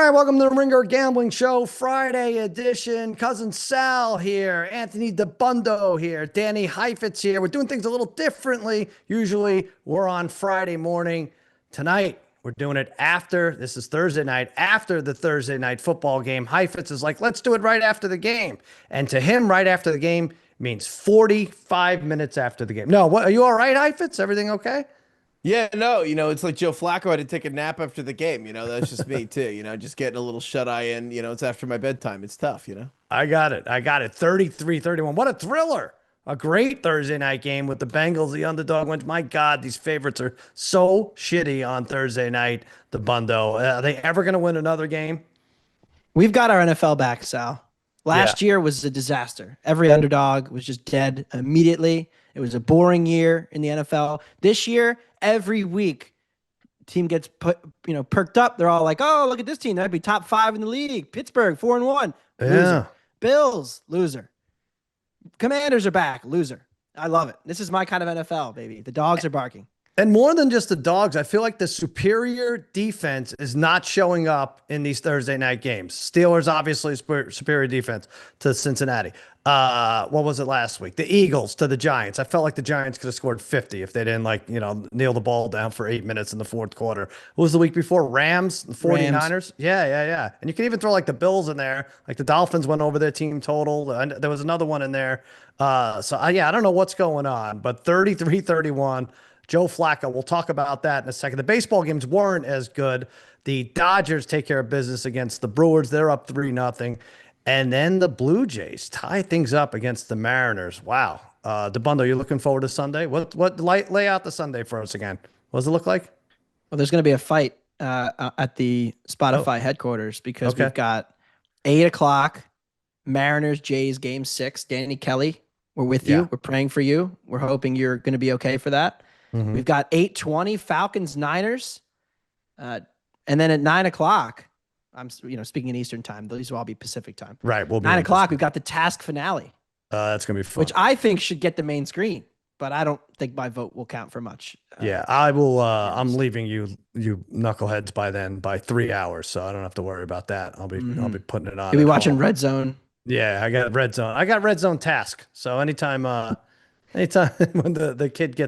right, welcome to the Ringer Gambling Show, Friday edition. Cousin Sal here, Anthony Dabbundo here, Danny Heifetz here. We're doing things a little differently. Usually we're on Friday morning. Tonight, we're doing it after. This is Thursday night, after the Thursday night football game. Heifetz is like, let's do it right after the game. And to him, right after the game means 45 minutes after the game. No, what, are you all right, Heifetz? Everything okay? Yeah, no, it's like Joe Flacco had to take a nap after the game. That's just me too. Just getting a little shut eye in. It's after my bedtime. It's tough. I got it. I got it. 33-31. What a thriller. A great Thursday night game with the Bengals, the underdog wins. My God, these favorites are so shitty on Thursday night. The Bundo. Are they ever going to win another game? We've got our NFL back, Sal. Yeah. Last year was a disaster. Every underdog was just dead immediately. It was a boring year in the NFL. This year, every week, team gets perked up. They're all like, "Oh, look at this team. That'd be top 5 in the league." Pittsburgh, 4-1, Yeah. loser. Bills, loser. Commanders are back, loser. I love it. This is my kind of NFL, baby. The dogs are barking. And more than just the dogs, I feel like the superior defense is not showing up in these Thursday night games. Steelers, obviously, superior defense to Cincinnati. What was it last week? The Eagles to the Giants. I felt like the Giants could have scored 50 if they didn't, kneel the ball down for 8 minutes in the fourth quarter. What was the week before? Rams, the 49ers? Rams. Yeah. And you can even throw like the Bills in there. Like the Dolphins went over their team total. And there was another one in there. I don't know what's going on, but 33-31. Joe Flacco, we'll talk about that in a second. The baseball games weren't as good. The Dodgers take care of business against the Brewers. They're up 3-0. And then the Blue Jays tie things up against the Mariners. Wow. Dabbundo, you looking forward to Sunday? Lay out the Sunday for us again. What does it look like? Well, there's going to be a fight at the Spotify headquarters because Okay. we've got 8 o'clock, Mariners, Jays, Game 6. Danny Kelly, we're with Yeah. you. We're praying for you. We're hoping you're going to be okay for that. Mhm. We've got 8:20 Falcons Niners, and then at 9 o'clock, I'm speaking in Eastern time. These will all be Pacific time. Right. We'll be 9 in o'clock, this. we've got the Task finale, That's going to be fun. which I think should get the main screen, but I don't think my vote will count for much. Yeah, I will. I'm leaving you knuckleheads by then by 3 hours, so I don't have to worry about that. I'll be putting it on. You'll be at watching home. Red Zone. Yeah, I got red zone. I got red zone task. So anytime when the kid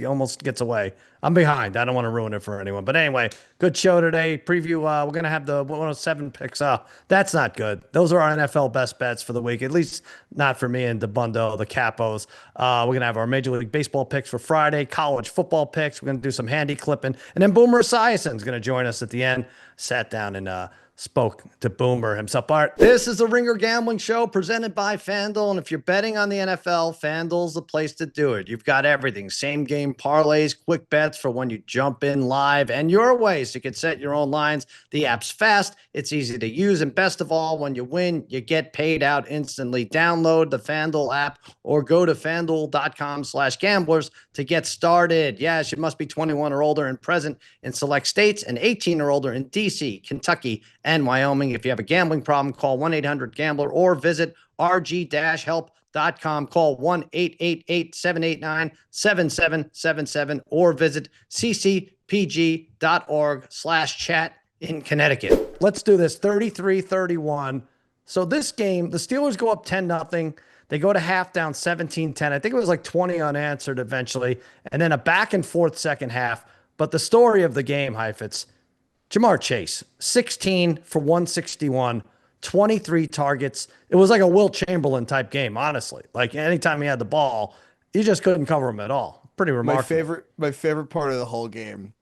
almost gets away, I'm behind. I don't want to ruin it for anyone. But anyway, good show today. Preview. We're gonna have the 107 picks. That's not good. Those are our NFL best bets for the week. At least not for me and Dabbundo, the Capos. We're gonna have our Major League Baseball picks for Friday. College football picks. We're gonna do some handy clipping, and then Boomer Esiason is gonna join us at the end. Sat down and spoke to Boomer himself. All right, this is the Ringer Gambling Show presented by FanDuel. And if you're betting on the NFL, FanDuel's the place to do it. You've got everything. Same game parlays, quick bets for when you jump in live, and your ways. You can set your own lines. The app's fast. It's easy to use. And best of all, when you win, you get paid out instantly. Download the FanDuel app or go to FanDuel.com/gamblers to get started. Yes, you must be 21 or older and present in select states and 18 or older in D.C., Kentucky, and Wyoming. If you have a gambling problem, call 1-800-GAMBLER or visit rg-help.com. Call 1-888-789-7777 or visit ccpg.org/chat in Connecticut. Let's do this. 33-31. So this game, the Steelers go up 10-0. They go to half down 17-10. I think it was like 20 unanswered eventually, and then a back and forth second half. But the story of the game, Heifetz, Jamar Chase, 16 for 161, 23 targets. It was like a Will Chamberlain type game, honestly. Like anytime he had the ball, you just couldn't cover him at all. Pretty remarkable. My favorite part of the whole game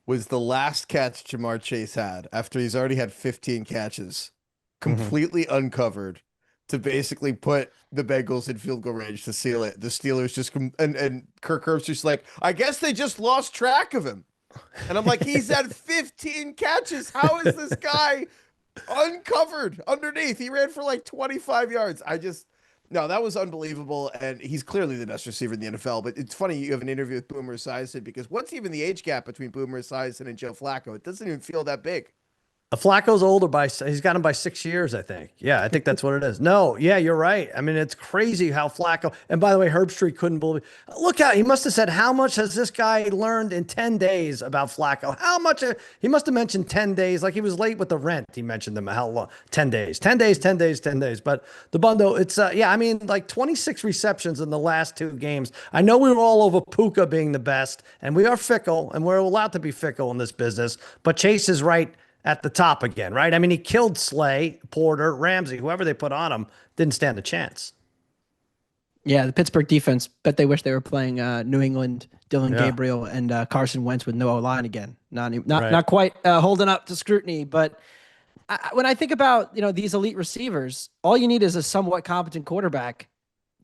was the last catch Jamar Chase had after he's already had 15 catches, completely uncovered, to basically put the Bengals in field goal range to seal it. The Steelers just and Kirk Herbstreit just like, I guess they just lost track of him. And I'm like, he's had 15 catches. How is this guy uncovered underneath? He ran for like 25 yards. No, that was unbelievable. And he's clearly the best receiver in the NFL. But it's funny you have an interview with Boomer Esiason, because what's even the age gap between Boomer Esiason and Joe Flacco? It doesn't even feel that big. Flacco's older he's got him by 6 years, I think. Yeah, I think that's what it is. No, yeah, you're right. I mean, it's crazy how Flacco, and by the way, Herbstreit couldn't believe, look out, he must have said, how much has this guy learned in 10 days about Flacco? How much, he must have mentioned 10 days, like he was late with the rent. He mentioned them, how long, 10 days, 10 days, 10 days, 10 days. But Dabbundo, it's, yeah, I mean, like 26 receptions in the last 2 games. I know we were all over Puka being the best, and we are fickle, and we're allowed to be fickle in this business, but Chase is right at the top again, right? I mean, he killed Slay, Porter, Ramsey, whoever they put on him, didn't stand a chance. Yeah, the Pittsburgh defense, bet they wish they were playing New England, Dylan Gabriel, and Carson Wentz with no O-line again. Not quite holding up to scrutiny, but when I think about, these elite receivers, all you need is a somewhat competent quarterback.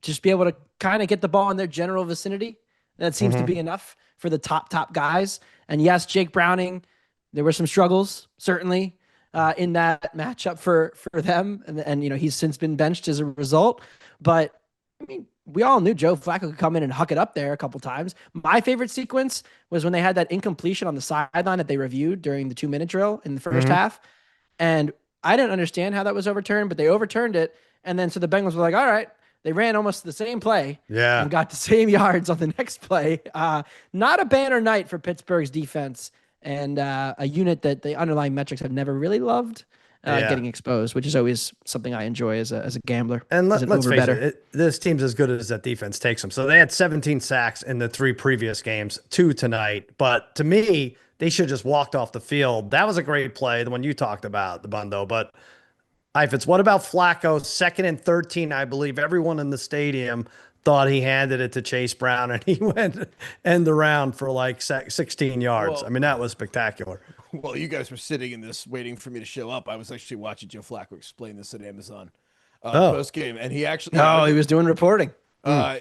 Just be able to kind of get the ball in their general vicinity. That seems to be enough for the top guys. And yes, Jake Browning, there were some struggles, certainly, in that matchup for them. And he's since been benched as a result. But, I mean, we all knew Joe Flacco could come in and huck it up there a couple times. My favorite sequence was when they had that incompletion on the sideline that they reviewed during the 2-minute drill in the first half. And I didn't understand how that was overturned, but they overturned it. And then so the Bengals were like, all right. They ran almost the same play and got the same yards on the next play. Not a banner night for Pittsburgh's defense. And a unit that the underlying metrics have never really loved getting exposed, which is always something I enjoy as a gambler. And let's face it, this team's as good as that defense takes them. So they had 17 sacks in the 3 previous games, 2 tonight. But to me, they should have just walked off the field. That was a great play, the one you talked about, Dabbundo. But Heifetz, what about Flacco? 2nd and 13, I believe. Everyone in the stadium thought he handed it to Chase Brown, and he went end around for like 16 yards. Well, I mean, that was spectacular. Well, you guys were sitting in this waiting for me to show up. I was actually watching Joe Flacco explain this at Amazon post game, and he actually he was doing reporting. I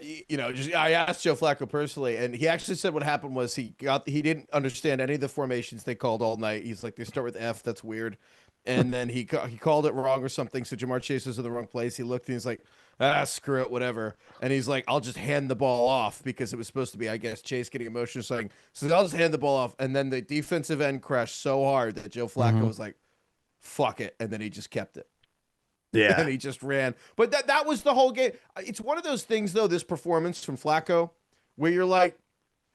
asked Joe Flacco personally, and he actually said what happened was he didn't understand any of the formations they called all night. He's like, they start with F, that's weird. And then he called it wrong or something. So Jamar Chase was in the wrong place. He looked and he's like, screw it, whatever. And he's like, I'll just hand the ball off, because it was supposed to be, I guess, Chase getting emotional, saying, so I'll just hand the ball off. And then the defensive end crashed so hard that Joe Flacco was like, fuck it. And then he just kept it. Yeah. And he just ran. But that was the whole game. It's one of those things, though, this performance from Flacco, where you're like,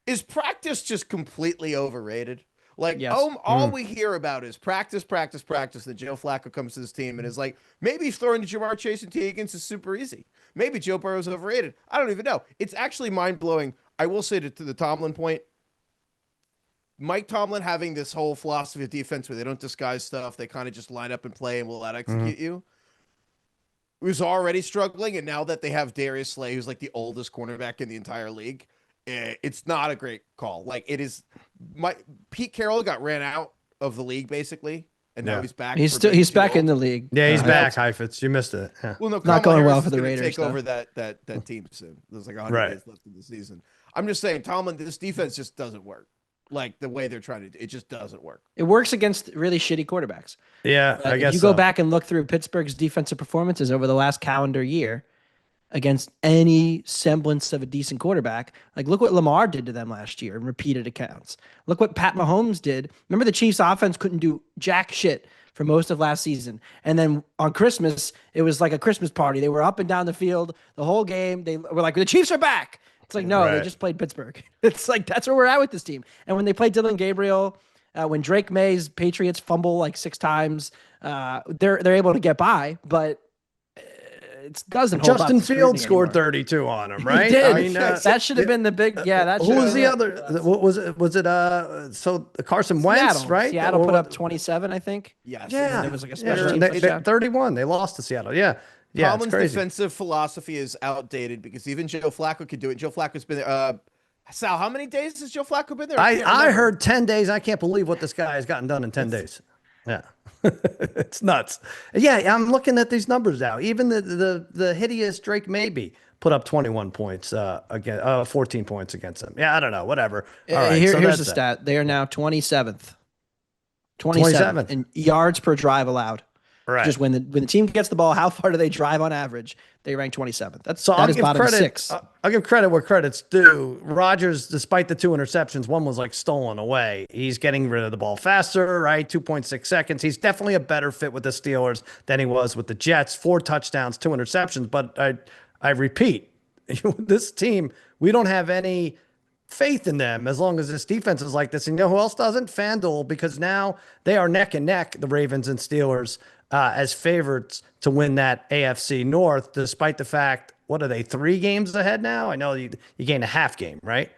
is practice just completely overrated? Like, all we hear about is practice. That Joe Flacco comes to this team and is like, maybe throwing to Jamar Chase and T. Higgins is super easy. Maybe Joe Burrow's overrated. I don't even know. It's actually mind-blowing. I will say to the Tomlin point, Mike Tomlin having this whole philosophy of defense where they don't disguise stuff. They kind of just line up and play and will out-execute you. Was already struggling, and now that they have Darius Slay, who's like the oldest cornerback in the entire league, it's not a great call. Like, it is. Pete Carroll got ran out of the league basically, and now he's back. He's back in the league. Yeah, he's back. Heifetz, you missed it. Yeah. Well, no, not going well for the Raiders. Take over that team soon. There's like 100 days left in the season. I'm just saying, Tomlin, this defense just doesn't work. Like the way they're trying to do, it just doesn't work. It works against really shitty quarterbacks. Yeah, I guess if you go back and look through Pittsburgh's defensive performances over the last calendar year against any semblance of a decent quarterback, like look what Lamar did to them last year in repeated accounts. Look what Pat Mahomes did. Remember, the Chiefs offense couldn't do jack shit for most of last season. And then on Christmas, it was like a Christmas party. They were up and down the field the whole game. They were like, the Chiefs are back. It's like, no, they just played Pittsburgh. It's like, that's where we're at with this team. And when they played Dylan Gabriel, when Drake May's Patriots fumble like 6 times, they're able to get by, but it doesn't hold Justin up Fields scored anymore. 32 on him, right? He did. I mean, that should have been the big, that who was the other? What was it? Was it so Carson Wentz, Seattle. right? Seattle put up 27, I think. Yes. Yeah. It was like a special team. 31. They lost to Seattle. Yeah. Yeah, Tomlin's defensive philosophy is outdated because even Joe Flacco could do it. Joe Flacco's been there. Sal, how many days has Joe Flacco been there? I heard 10 days. I can't believe what this guy has gotten done in 10 days. Yeah. It's nuts. Yeah, I'm looking at these numbers now. Even the hideous Drake Maybe put up 21 points 14 points against them. Yeah, I don't know, whatever. All right, here's the stat. They are now 27th. 27th in yards per drive allowed. Right. Just when the team gets the ball, how far do they drive on average? They rank 27th. So that I'll is give bottom credit. 6. I'll give credit where credit's due. Rodgers, despite the 2 interceptions, one was like stolen away. He's getting rid of the ball faster, right? 2.6 seconds. He's definitely a better fit with the Steelers than he was with the Jets. 4 touchdowns, 2 interceptions. But I repeat, this team, we don't have any faith in them as long as this defense is like this. And you know who else doesn't? FanDuel, because now they are neck and neck, the Ravens and Steelers, as favorites to win that AFC North, despite the fact, what are they, 3 games ahead now? I know you gained a half game, right?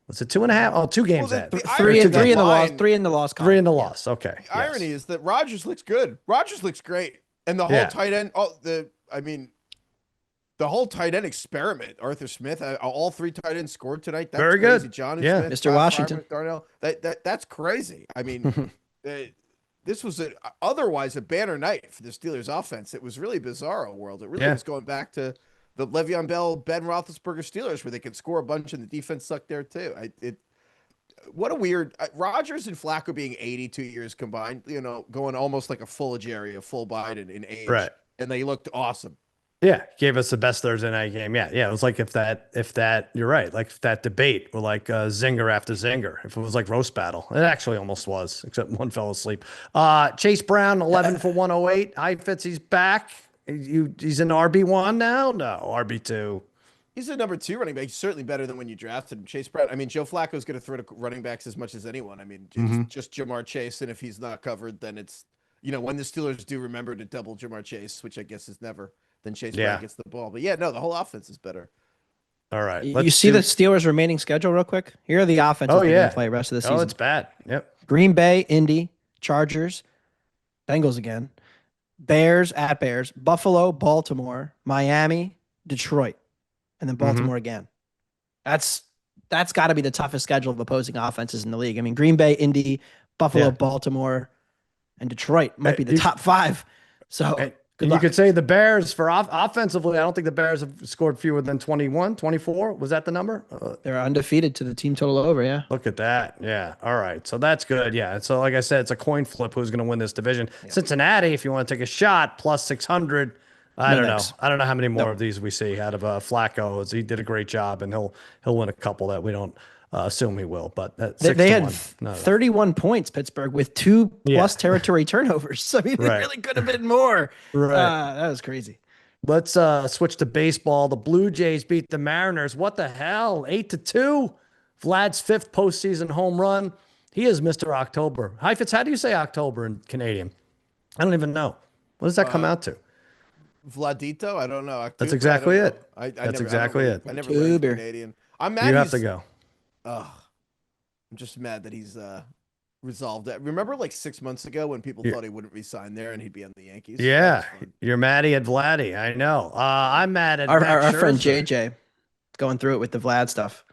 Was it 2.5? Oh, 2 games ahead. Three in the loss. 3 in the loss. Three in the loss. Okay. The irony is that Rodgers looks good. Rodgers looks great. And the whole tight end, the whole tight end experiment, Arthur Smith, all 3 tight ends scored tonight. That's very crazy. good. John Smith, Mr. Washington. Darnell. That's crazy. I mean, this was otherwise a banner night for the Steelers offense. It was really bizarro world. It really was going back to the Le'Veon Bell, Ben Roethlisberger Steelers, where they could score a bunch and the defense sucked there too. What a weird Rodgers and Flacco being 82 years combined, going almost like a full Jerry, a full Biden in age. Right. And they looked awesome. Yeah, gave us the best Thursday night game. Yeah, it was like if that you're right, like if that debate were like zinger after zinger. If it was like roast battle, it actually almost was, except one fell asleep. Chase Brown, 11 for 108. Heifetz, he's back. He's an RB1 now. No, RB2. He's a number 2 running back. He's certainly better than when you drafted him. Chase Brown. I mean, Joe Flacco is going to throw to running backs as much as anyone. I mean, it's just Jamar Chase, and if he's not covered, then it's when the Steelers do remember to double Jamar Chase, which I guess is never. Then Chase Brown gets the ball. But the whole offense is better. All right. You see the Steelers' remaining schedule real quick? Here are the offenses they're going to play the rest of the season. Oh, it's bad. Yep. Green Bay, Indy, Chargers, Bengals again, Bears at Bears, Buffalo, Baltimore, Miami, Detroit, and then Baltimore again. That's got to be the toughest schedule of opposing offenses in the league. I mean, Green Bay, Indy, Buffalo, Baltimore, and Detroit might be the top 5. So... And you could say the Bears for offensively, I don't think the Bears have scored fewer than 21, 24. Was that the number? They're undefeated to the team total over. Yeah. Look at that. Yeah. All right. So that's good. Yeah. So like I said, it's a coin flip who's going to win this division. Yeah. Cincinnati, if you want to take a shot, plus 600. I don't know. I don't know how many more of these we see out of Flacco. He did a great job, and he'll win a couple that we don't assume he will. But they had 31 points, Pittsburgh, with 2 plus territory turnovers. So I mean, they really could have been more. Right. That was crazy. Let's switch to baseball. The Blue Jays beat the Mariners. What the hell? 8-2. Vlad's 5th postseason home run. He is Mr. October. Heifetz, how do you say October in Canadian? I don't even know. What does that come out to? Vladito? I don't know. October? That's exactly it. That's exactly it. I never learned Canadian. I'm mad. You have to go. I'm just mad that he's resolved that. Remember like 6 months ago when people thought he wouldn't resign there and he'd be on the Yankees? Yeah. You're Maddie at Vladdy. I know. I'm mad at our friend JJ going through it with the Vlad stuff.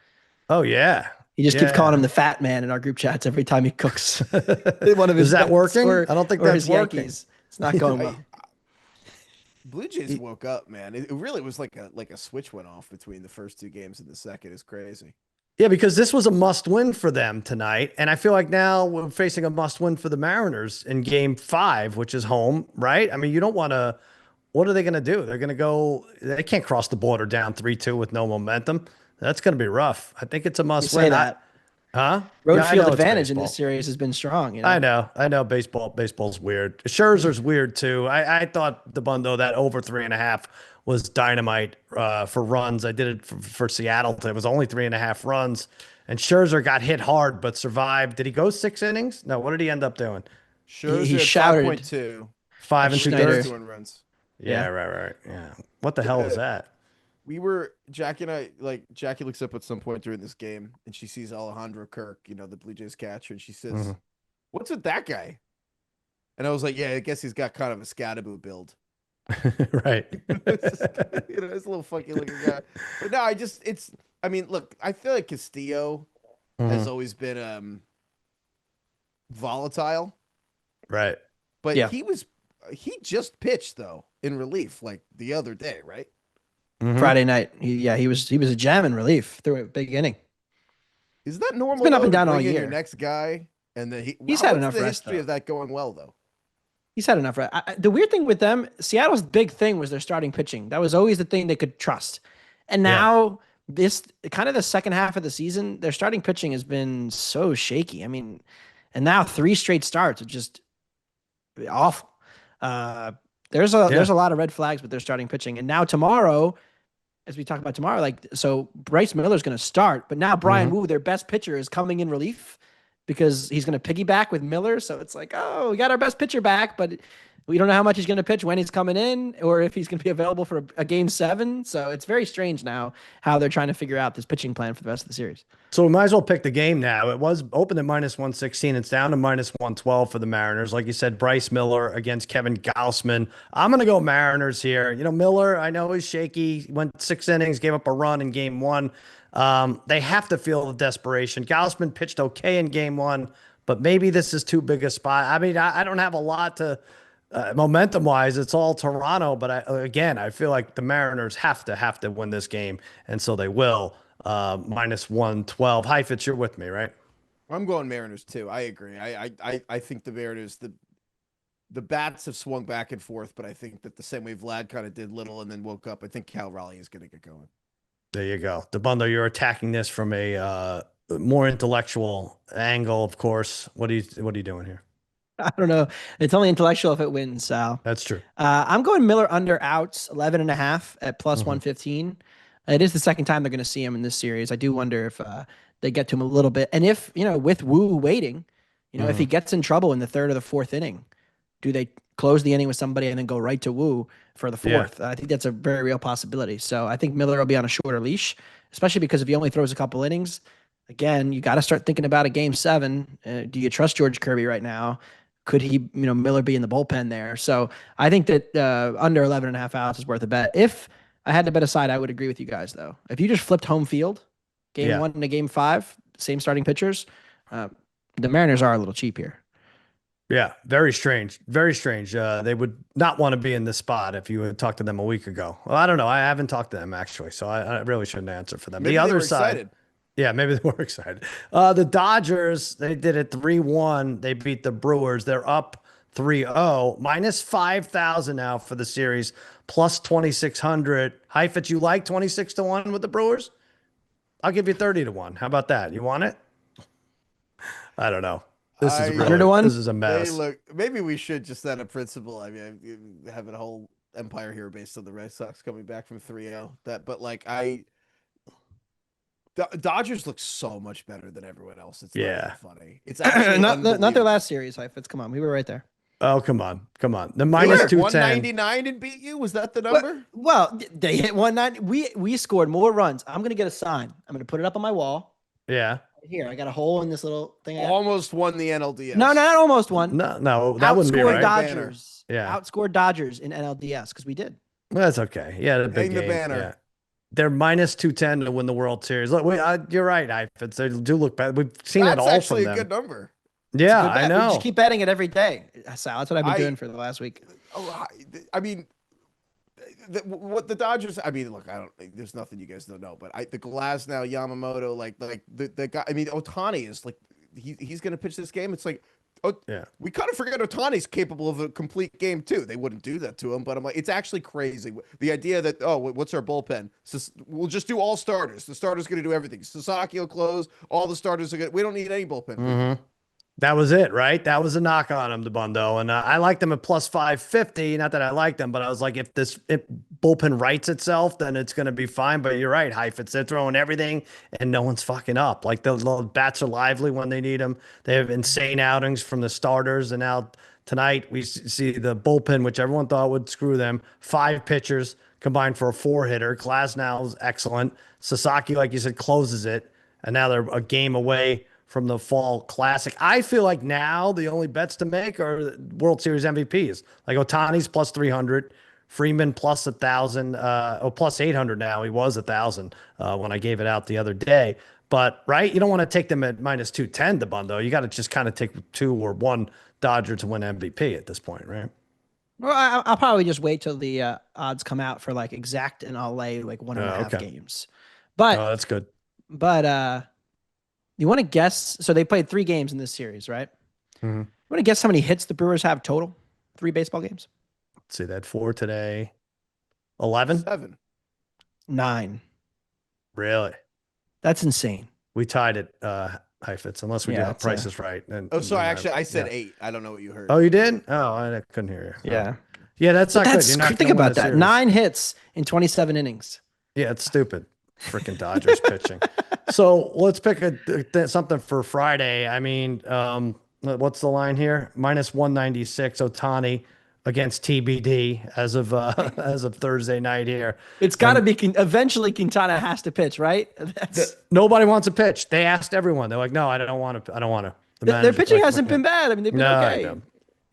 Oh, yeah. He just keeps calling him the fat man in our group chats every time he cooks. One of his Is that working? I don't think that's working. Yankees. It's not going well. Blue Jays woke up, man. It really was like a switch went off between the first 2 games and the second. It's crazy. Yeah, because this was a must-win for them tonight, and I feel like now we're facing a must-win for the Mariners in Game 5, which is home, right? I mean, you don't want to. What are they going to do? They're going to go. They can't cross the border down 3-2 with no momentum. That's going to be rough. I think it's a must-win. Say that. Huh? Road field advantage in this series has been strong. I know. Baseball's weird. Scherzer's weird too. I thought Dabbundo, that over 3.5 was dynamite for runs. I did it for Seattle. It was only 3.5 runs, and Scherzer got hit hard but survived. Did he go 6 innings? No. What did he end up doing? Scherzer he shouted 5.2. 5 2/3 runs. Yeah, right. Yeah. What the hell is that? We were Jackie and I, like Jackie looks up at some point during this game and she sees Alejandro Kirk, the Blue Jays catcher, and she says, "What's with that guy?" And I was like, "Yeah, I guess he's got kind of a Scadaboo build." Right. It's a little funky looking guy. But no, look, I feel like Castillo has always been volatile. Right. But he just pitched though in relief like the other day, right? Friday night. He was a gem in relief through a big inning. Is that normal? It's been up and down all year. Your next guy, and then he's had enough rest. History of that going well though. He's had enough, right? The weird thing with them, Seattle's big thing was their starting pitching. That was always the thing they could trust. And now this kind of the second half of the season, their starting pitching has been so shaky. I mean, and now 3 straight starts are just awful. There's a lot of red flags with their starting pitching. And now tomorrow, as we talk about tomorrow, like, so Bryce Miller's going to start, but now Brian Wu, their best pitcher, is coming in relief because he's going to piggyback with Miller. So it's like, oh, we got our best pitcher back, but we don't know how much he's going to pitch, when he's coming in, or if he's going to be available for a game 7. So it's very strange now how they're trying to figure out this pitching plan for the rest of the series. So we might as well pick the game now. It was open at -116. It's down to -112 for the Mariners. Like you said, Bryce Miller against Kevin Gausman. I'm going to go Mariners here. You know, Miller, I know he's shaky. He went 6 innings, gave up a run in game 1. They have to feel the desperation. Gausman pitched okay in game 1, but maybe this is too big a spot. I mean, I don't have a lot to momentum wise. It's all Toronto, but I feel like the Mariners have to win this game, and so they will. -112. Heifetz, you're with me, right? I'm going Mariners too. I agree. I think the Mariners, the bats have swung back and forth, but I think that the same way Vlad kind of did little and then woke up, I think Cal Raleigh is going to get going. There you go. Dabbundo, you're attacking this from a more intellectual angle, of course. What are you doing here? I don't know. It's only intellectual if it wins, Sal. That's true. I'm going Miller under outs, 11.5 at +115. It is the second time they're going to see him in this series. I do wonder if they get to him a little bit. And if, with Wu waiting, if he gets in trouble in the 3rd or the 4th inning, do they close the inning with somebody and then go right to Wu for the 4th? I think that's a very real possibility. So I think Miller will be on a shorter leash, especially because if he only throws a couple innings, again, you got to start thinking about a game 7. Do you trust George Kirby right now? Could he, Miller be in the bullpen there? So I think that under 11.5 outs is worth a bet. If I had to bet a side, I would agree with you guys, though. If you just flipped home field, game 1 to game 5, same starting pitchers, the Mariners are a little cheap here. Yeah, very strange. Very strange. They would not want to be in this spot if you had talked to them a week ago. Well, I don't know. I haven't talked to them, actually, so I really shouldn't answer for them. Maybe the other were side. excited. Yeah, maybe they were excited. The Dodgers, they did it 3-1. They beat the Brewers. They're up 3-0. -5,000 now for the series, +2,600. Heifetz, you like 26-1 with the Brewers? I'll give you 30-1. How about that? You want it? I don't know. This is really, 100-1? This is a mess. Hey, look, maybe we should just set a principle. I mean, having a whole empire here based on the Red Sox coming back from 3-0. But Dodgers look so much better than everyone else. It's not even funny. It's actually not their last series, Heifetz. Come on, we were right there. Oh, come on. The -210. 199 and beat you? Was that the number? Well, they hit 190. We scored more runs. I'm gonna get a sign. I'm gonna put it up on my wall. Yeah. Here, I got a hole in this little thing. Almost won the NLDS. No, not almost won. No, that wouldn't be right. Dodgers. Yeah. Outscored Dodgers in NLDS because we did. Well, that's okay. Yeah, the big Hang the game. banner. Yeah. They're -210 to win the World Series. Look, you're right, Heifetz. They do look bad. We've seen it all That's from actually them. a good number. Yeah, I know. We just keep betting it every day. Sal, that's what I've been doing for the last week. I mean, what the Dodgers. I mean, look, I don't. There's nothing you guys don't know, but the Glasnow, Yamamoto, like the guy. I mean, Ohtani is like he's going to pitch this game. It's like, we kind of forget Ohtani's capable of a complete game too. They wouldn't do that to him, but I'm like, it's actually crazy. The idea that what's our bullpen? We'll just do all starters. The starter's going to do everything. Sasaki will close. All the starters are good. We don't need any bullpen. That was it, right? That was a knock on him, Dabbundo. And I liked them at +550. Not that I liked them, but I was like, if bullpen rights itself, then it's going to be fine. But you're right, Heifetz. They're throwing everything, and no one's fucking up. Like, the bats are lively when they need them. They have insane outings from the starters. And now tonight we see the bullpen, which everyone thought would screw them. 5 pitchers combined for a 4-hitter. Glasnow is excellent. Sasaki, like you said, closes it. And now they're a game away from the Fall Classic. I feel like now the only bets to make are World Series MVPs. Like Ohtani's +300, Freeman +1,000, +800 now. He was 1,000 when I gave it out the other day. But, right, you don't want to take them at -210, Dabbundo. You got to just kind of take 2 or 1 Dodger to win MVP at this point, right? Well, I'll probably just wait till the odds come out for like exact, and I'll lay like 1.5 games. But that's good. But you want to guess? So they played 3 games in this series, right? Mm-hmm. You want to guess how many hits the Brewers have total? 3 baseball games. Let's see, that 4 today. 11? 7. 9. Really? That's insane. We tied it, Heifetz, unless we Yeah, do Price is Right. And, Oh, sorry. and Actually, I said yeah. 8. I don't know what you heard. Oh, you did? Oh, I couldn't hear you. Yeah. Yeah, that's not That's good. You're not think gonna win about a that. series. 9 hits in 27 innings. Yeah, it's stupid. Freaking Dodgers pitching. So let's pick something for Friday. I mean, what's the line here? -196 Ohtani against TBD as of as of Thursday night here. It's got to be eventually Quintana has to pitch, right? Nobody wants to pitch. They asked everyone. They're like, no, I don't want to. I don't want to. Their pitching hasn't been bad. I mean, they've been okay.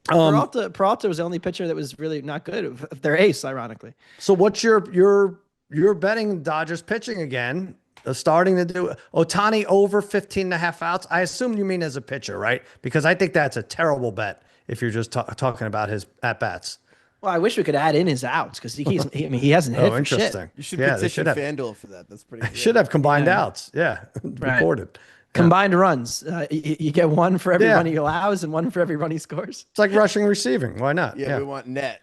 I know. Peralta was the only pitcher that was really not good of their ace, ironically. So what's you're betting Dodgers pitching again, starting to do Ohtani over 15.5 outs. I assume you mean as a pitcher, right? Because I think that's a terrible bet if you're just talking about his at bats. Well, I wish we could add in his outs because he hasn't hit. Oh, for interesting. shit. You should Yeah, petition FanDuel for that. That's pretty good. Should have combined outs. Yeah, recorded. Combined runs. You get one for every Yeah. run he allows and one for every run he scores. It's like rushing, receiving. Why not? Yeah, we want net.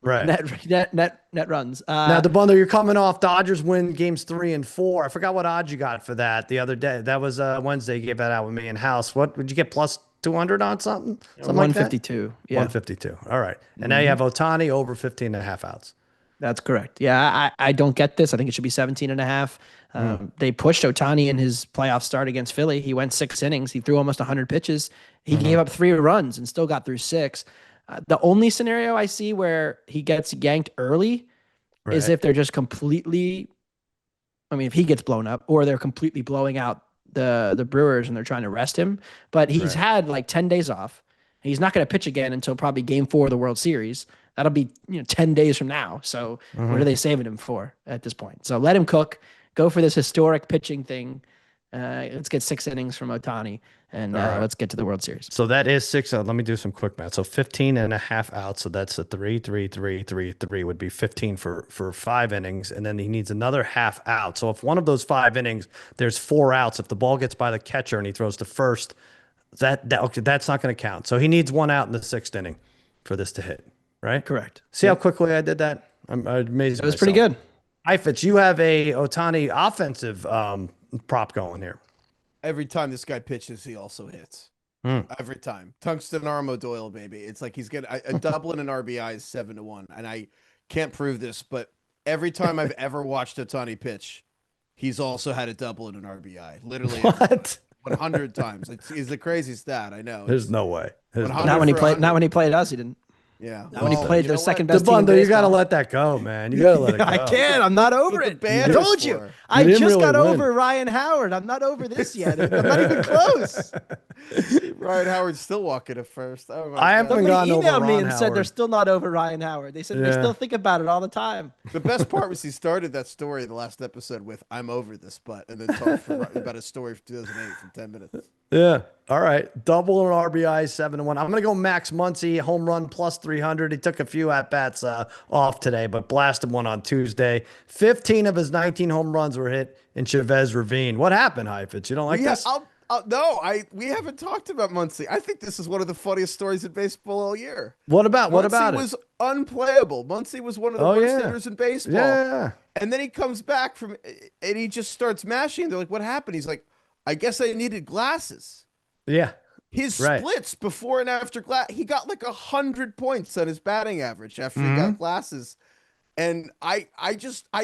Right. Net runs. Now, Dabbundo, you're coming off Dodgers win games 3 and 4. I forgot what odds you got for that the other day. That was Wednesday. You gave that out with me in house. What would you get? Plus 200 on something? Something like that? 152. Yeah, 152. All right. And now you have Ohtani over 15.5 outs. that's correct. Yeah, I don't get this. I think it should be 17.5. They pushed Ohtani in his playoff start against Philly. He went 6 innings. He threw almost 100 pitches. He gave up 3 runs and still got through 6. The only scenario I see where he gets yanked early is if they're just completely, I mean, if he gets blown up or they're completely blowing out the Brewers and they're trying to rest him. But he's had like 10 days off. He's not going to pitch again until probably game 4 of the World Series. That'll be 10 days from now. So what are they saving him for at this point? So let him cook. Go for this historic pitching thing. Let's get 6 innings from Ohtani, and let's get to the World Series. So that is 6. Let me do some quick math. So 15.5 outs. So that's a 3, 3, 3, 3, 3 would be 15 for 5 innings. And then he needs another half out. So if one of those 5 innings, there's 4 outs. If the ball gets by the catcher and he throws to first, okay, that's not going to count. So he needs 1 out in the 6th inning for this to hit, right? Correct. See how quickly I did that? I'm amazed. It was pretty good. Heifetz, you have a Ohtani offensive prop going here. Every time this guy pitches, he also hits. Every time. Tungsten Armo Doyle, baby. It's like he's getting a double and an RBI is 7-1. And I can't prove this, but every time I've ever watched Ohtani pitch, he's also had a double and an RBI. Literally What? 100 times. It's the crazy stat, I know. There's no way. Not when he played. Not when he played us. He didn't. Yeah. Not when he played the second best team. Dabbundo, you got to let that go, man. You got to let it go. I can't. I'm not over What the it. band I is told you. for. I didn't just really got win. over Ryan Howard. I'm not over this yet. I'm not even close. Ryan Howard's still walking at first. Oh my I God. haven't Somebody gone over emailed me Ron and said they're Howard. still not over Ryan Howard. They said they Yeah. still think about it all the time. The best part was he started that story the last episode with "I'm over this butt" and then talked about a story from 2008 for 10 minutes. Yeah. All right. Double and RBI 7-1. I'm going to go Max Muncy, home run plus 300. He took a few at bats off today, but blasted one on Tuesday. 15 of his 19 home runs were hit in Chavez Ravine. What happened, Heifetz? You don't like this? We haven't talked about Muncy. I think this is one of the funniest stories in baseball all year. What about Muncy it? was unplayable. Muncy was one of the worst hitters in baseball. Yeah. And then he comes back and he just starts mashing. They're like, "What happened?" He's like, "I guess I needed glasses." Yeah. His Right. splits before and after glass, he got like 100 points on his batting average after he got glasses. And I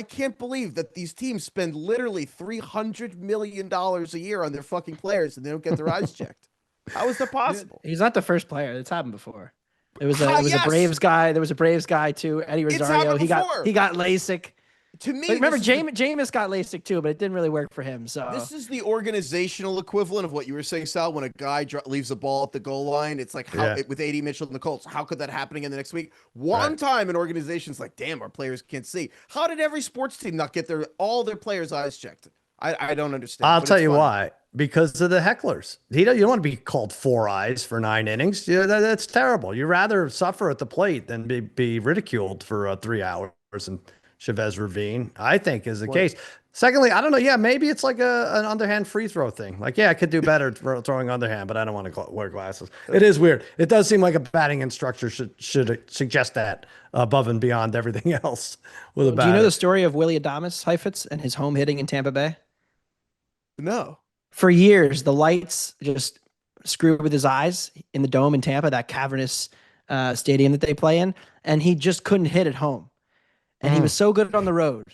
can't believe that these teams spend literally $300 million a year on their fucking players and they don't get their eyes checked. How is that possible? He's not the first player. It's happened before. It was Yes. a Braves guy. There was a Braves guy too, Eddie Rosario. happened He before. got LASIK. To me, But remember, this is Jameis got LASIK too, but it didn't really work for him. So This is the organizational equivalent of what you were saying, Sal. When a guy leaves a ball at the goal line, it's like with A.D. Mitchell and the Colts. How could that happen again the next week? One time, an organization's like, "Damn, our players can't see." How did every sports team not get all their players' eyes checked? I don't understand. I'll but tell it's you fun. why. Because of the hecklers. You don't want to be called 4 eyes for 9 innings. That's terrible. You'd rather suffer at the plate than be ridiculed for 3 hours and Chavez Ravine, I think is the case. Secondly, I don't know. Yeah, maybe it's like an underhand free throw thing. Like, yeah, I could do better throwing underhand, but I don't want to wear glasses. It is weird. It does seem like a batting instructor should suggest that above and beyond everything else with a batter. Do you know the story of Willie Adames Heifetz and his home hitting in Tampa Bay? No. For years, the lights just screwed with his eyes in the dome in Tampa, that cavernous stadium that they play in, and he just couldn't hit at home. And he was so good on the road.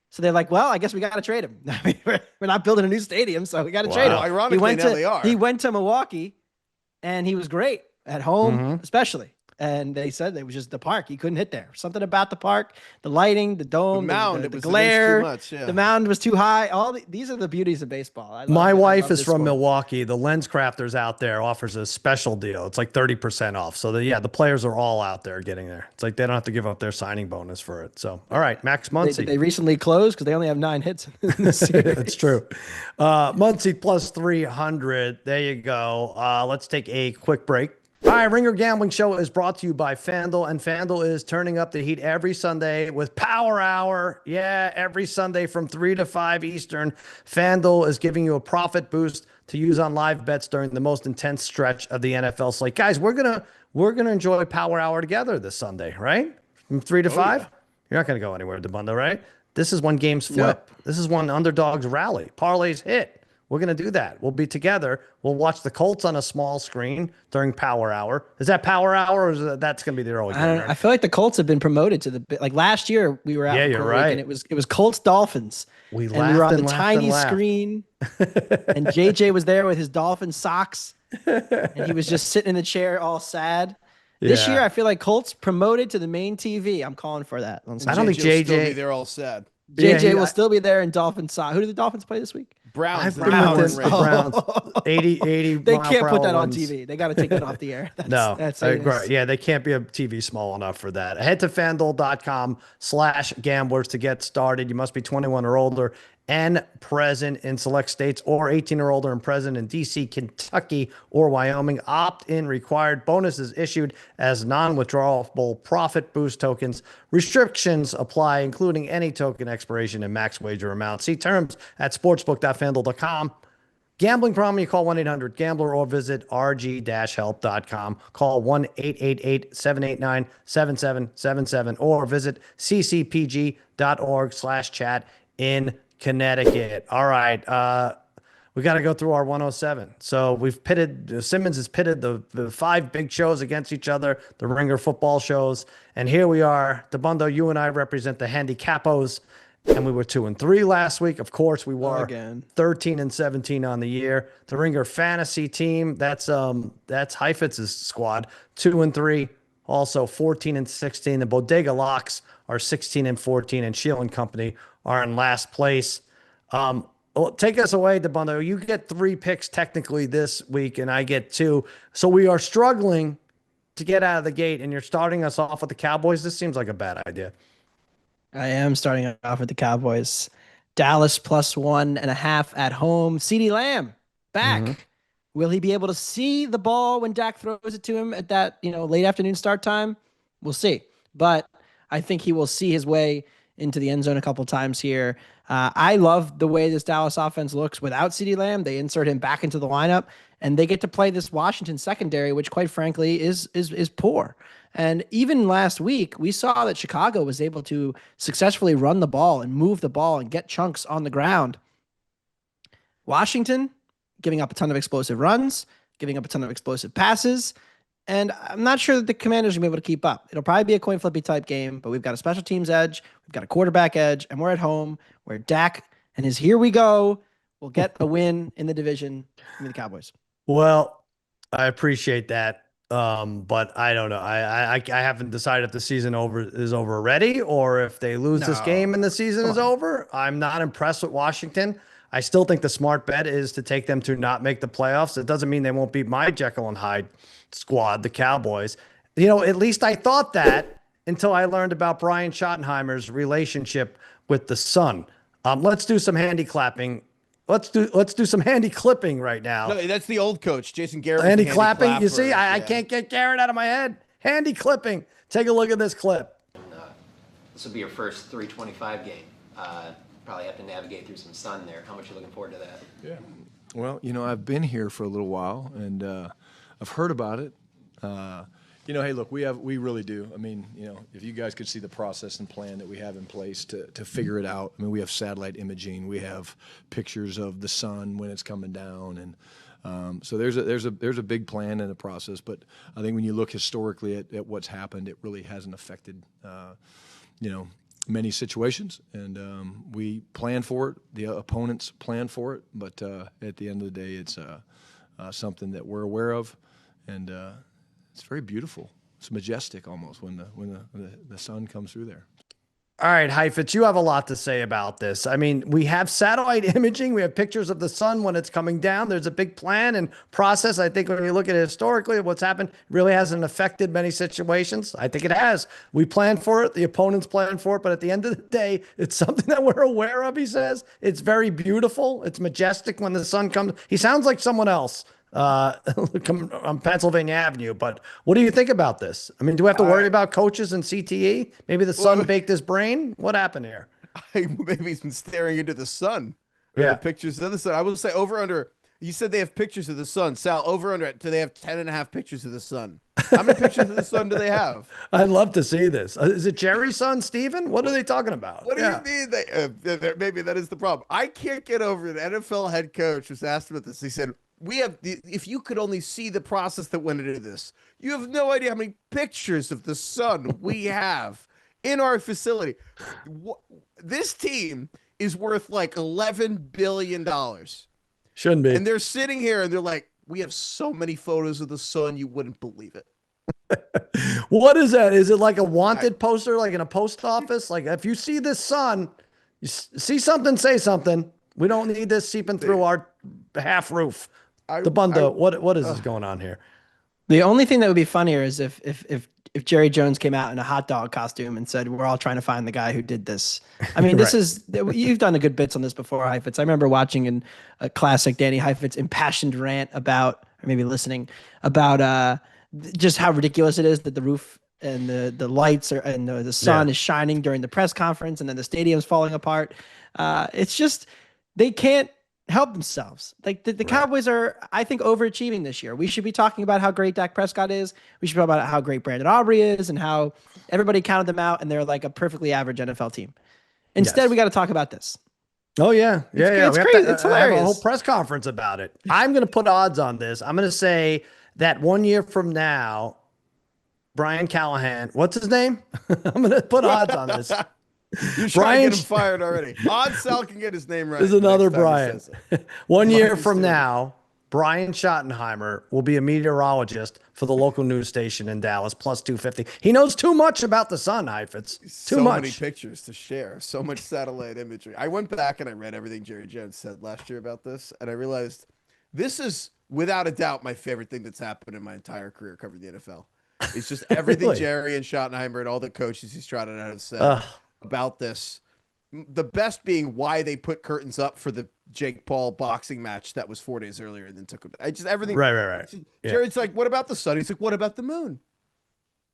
So they're like, well, I guess we got to trade him. We're not building a new stadium, so we got to trade him. Ironically, now they are. He went to Milwaukee, and he was great at home, especially. And they said it was just the park. He couldn't hit there. Something about the park, the lighting, the dome, the mound, the glare. Too much, yeah. The mound was too high. These are the beauties of baseball. My wife is from Milwaukee. The Lens Crafters out there offers a special deal. It's like 30% off. So the players are all out there getting there. It's like they don't have to give up their signing bonus for it. So, all right, Max Muncy. They recently closed because they only have 9 hits in the series. That's true. Muncy plus 300. There you go. Let's take a quick break. All right, Ringer Gambling Show is brought to you by FanDuel, and FanDuel is turning up the heat every Sunday with Power Hour. Yeah, every Sunday from 3 to 5 Eastern. FanDuel is giving you a profit boost to use on live bets during the most intense stretch of the NFL slate. Guys, we're gonna enjoy Power Hour together this Sunday, right? From 3 to 5. Yeah. You're not gonna go anywhere, Dabbundo, right? This is when games flip. Yep. This is when underdogs rally, parlays hit. We're going to do that. We'll be together. We'll watch the Colts on a small screen during Power Hour. Is that Power Hour, or is that's going to be the early game? I feel like the Colts have been promoted to the like last year. We were out. Yeah, you're right. And it was Colts Dolphins. We were on the tiny screen, and JJ was there with his Dolphin socks, and he was just sitting in the chair all sad. This year, I feel like Colts promoted to the main TV. I'm calling for that. I don't think JJ will still be there all sad. JJ will still be there in Dolphin socks. Who do the Dolphins play this week? Browns. Browns. 80 They can't put that on TV. They got to take that off the air. That's right. Yeah, they can't be a TV small enough for that. Head to FanDuel.com/gamblers to get started. You must be 21 or older and present in select states, or 18 or older and present in DC, Kentucky, or Wyoming. Opt-in required. Bonuses issued as non-withdrawable profit boost tokens. Restrictions apply, including any token expiration and max wager amount. See terms at sportsbook.fanduel.com. Gambling problem, you call 1-800-GAMBLER or visit rg-help.com. Call 1-888-789-7777 or visit ccpg.org/chat in Connecticut. All right. We got to go through our 107. So we've pitted, Simmons has pitted the 5 big shows against each other, the Ringer football shows. And here we are. Dabbundo, you and I represent the Handicappos, and we were 2-3 last week. Of course, we were 13-17 on the year. The Ringer fantasy team, that's Heifetz's squad, 2-3. Also 14-16. The Bodega Locks are 16-14, and Shield and Company are in last place. Take us away, Dabbundo. You get 3 picks technically this week, and I get 2. So we are struggling to get out of the gate, and you're starting us off with the Cowboys. This seems like a bad idea. I am starting off with the Cowboys. Dallas plus 1.5 at home. CeeDee Lamb back. Mm-hmm. Will he be able to see the ball when Dak throws it to him at that late afternoon start time? We'll see. But I think he will see his way into the end zone a couple times here. I love the way this Dallas offense looks without CeeDee Lamb. They insert him back into the lineup, and they get to play this Washington secondary, which quite frankly is poor. And even last week, we saw that Chicago was able to successfully run the ball and move the ball and get chunks on the ground. Washington giving up a ton of explosive runs, giving up a ton of explosive passes, and I'm not sure that the Commanders are going to be able to keep up. It'll probably be a coin flippy type game, but we've got a special teams edge, we've got a quarterback edge, and we're at home where Dak and his here we go will get a win in the division from the Cowboys. Well, I appreciate that. But I don't know. I haven't decided if the season is over already, or if they lose this game and the season is over. I'm not impressed with Washington. I still think the smart bet is to take them to not make the playoffs. It doesn't mean they won't beat my Jekyll and Hyde squad, the Cowboys. At least I thought that until I learned about Brian Schottenheimer's relationship with the Sun. Let's do some handy clapping. Let's do some handy clipping right now. No, that's the old coach, Jason Garrett. Handy clapping. Clapper. You see, I can't get Garrett out of my head. Handy clipping. Take a look at this clip. This will be your first 325 game. Probably have to navigate through some sun there. How much are you looking forward to that? Yeah. Well, I've been here for a little while, and I've heard about it. Hey, look, we really do. I mean, if you guys could see the process and plan that we have in place to figure it out. I mean, we have satellite imaging, we have pictures of the sun when it's coming down, and so there's a big plan and a process. But I think when you look historically at what's happened, it really hasn't affected, many situations, and we plan for it. The opponents plan for it, but at the end of the day, it's something that we're aware of, and it's very beautiful. It's majestic almost when the sun comes through there. All right, Heifetz, you have a lot to say about this. I mean, we have satellite imaging. We have pictures of the sun when it's coming down. There's a big plan and process. I think when you look at it historically, what's happened really hasn't affected many situations. I think it has. We plan for it. The opponents plan for it. But at the end of the day, it's something that we're aware of, he says. It's very beautiful. It's majestic when the sun comes. He sounds like someone else on Pennsylvania Avenue. But what do you think about this? I mean, do we have to worry about coaches and CTE? Maybe the sun baked his brain? What happened here? Maybe he's been staring into the sun. Yeah. The pictures of the sun. I will say over under. You said they have pictures of the sun. Sal, over under. Do they have 10.5 pictures of the sun? How many pictures of the sun do they have? I'd love to see this. Is it Jerry's son, Steven? What are they talking about? What do you mean? Maybe that is the problem. I can't get over it. NFL head coach was asked about this. He said, if you could only see the process that went into this, you have no idea how many pictures of the sun we have in our facility. This team is worth like $11 billion. Shouldn't be. And they're sitting here and they're like, we have so many photos of the sun, you wouldn't believe it. What is that? Is it like a wanted poster, like in a post office? Like if you see this sun, you see something, say something. We don't need this seeping through our half roof. Dabbundo, what is this going on here? The only thing that would be funnier is if Jerry Jones came out in a hot dog costume and said, "We're all trying to find the guy who did this." I mean, this is you've done a good bits on this before, Heifetz. I remember watching a classic Danny Heifetz impassioned rant about, or maybe listening about just how ridiculous it is that the roof and the lights are and the sun is shining during the press conference, and then the stadium's falling apart. It's just they can't help themselves. Like the Cowboys are, I think, overachieving this year. We should be talking about how great Dak Prescott is. We should be talking about how great Brandon Aubrey is and how everybody counted them out and they're like a perfectly average NFL team. Instead, we got to talk about this. Oh, yeah. It's crazy. It's hilarious. Have a whole press conference about it. I'm going to put odds on this. I'm going to say that 1 year from now, Brian Callahan, what's his name? I'm going to put odds on this. You're trying to get him fired already. Odd Sal can get his name right. There's another Brian. 1 year from now, Brian Schottenheimer will be a meteorologist for the local news station in Dallas, plus 250. He knows too much about the sun, Heifetz. Too much. So many pictures to share. So much satellite imagery. I went back and I read everything Jerry Jones said last year about this, and I realized this is, without a doubt, my favorite thing that's happened in my entire career covering the NFL. It's just everything Really? Jerry and Schottenheimer and all the coaches he's trotted out have said about this. The best being why they put curtains up for the Jake Paul boxing match that was 4 days earlier and then took it. I just everything. Right. Jared's like, what about the sun? He's like, what about the moon?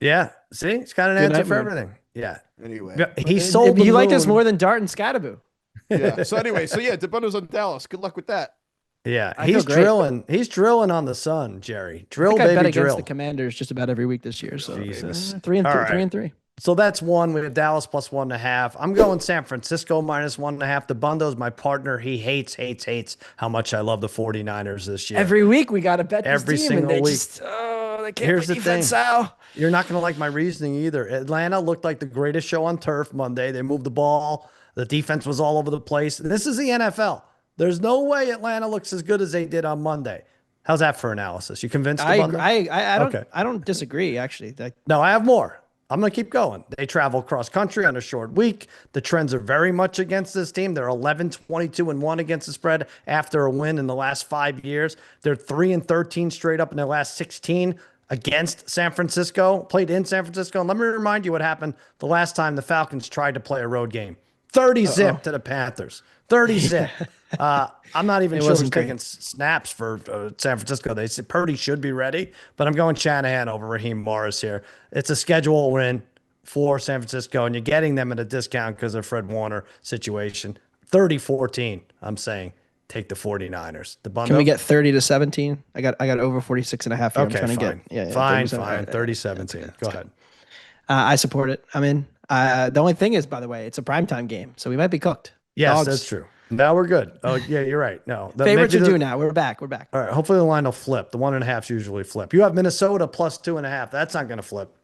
Yeah. See, it's got an answer for everything. Yeah. Anyway, he sold. You like this more than Dart and Scattaboo. Yeah. So anyway, Dabbundo's on Dallas. Good luck with that. Yeah, I he's feel great. drilling. He's drilling on the sun, Jerry. Drill, I bet baby, against drill. the Commanders just about every week this year. So Jesus. 3 and All 3, right. 3 and 3. So that's one. We have Dallas plus 1.5. I'm going San Francisco minus 1.5. Dabbundo's my partner. He hates how much I love the 49ers this year. Every week we got to bet this Every team, single and they week. just they can't Here's play the defense, thing. Sal. You're not going to like my reasoning either. Atlanta looked like the greatest show on turf Monday. They moved the ball. The defense was all over the place. This is the NFL. There's no way Atlanta looks as good as they did on Monday. How's that for analysis? You convinced? I don't disagree actually. No, I have more. I'm going to keep going. They travel cross country on a short week. The trends are very much against this team. They're 11-22-1 against the spread after a win in the last 5 years. They're 3-13 straight up in their last 16 against San Francisco, played in San Francisco. And let me remind you what happened the last time the Falcons tried to play a road game. 30-zip to the Panthers. 30-zip. I'm not even sure who's taking snaps for San Francisco. They said Purdy should be ready, but I'm going Shanahan over Raheem Morris here. It's a schedule win. for San Francisco, and you're getting them at a discount because of Fred Warner situation. 30-14, I'm saying. Take the 49ers. The Can we get 30-17? I got over 46.5 here. Okay, I'm trying to fine. get Fine. 30-17. 30-17. Go ahead. I support it. I'm in. The only thing is, by the way, it's a primetime game, so we might be cooked. Yes, Dogs. that's true. Now we're good. Oh, yeah, you're right. No, Favorites are due now. We're back. All right. Hopefully the line will flip. The 1.5s usually flip. You have Minnesota plus 2.5. That's not going to flip.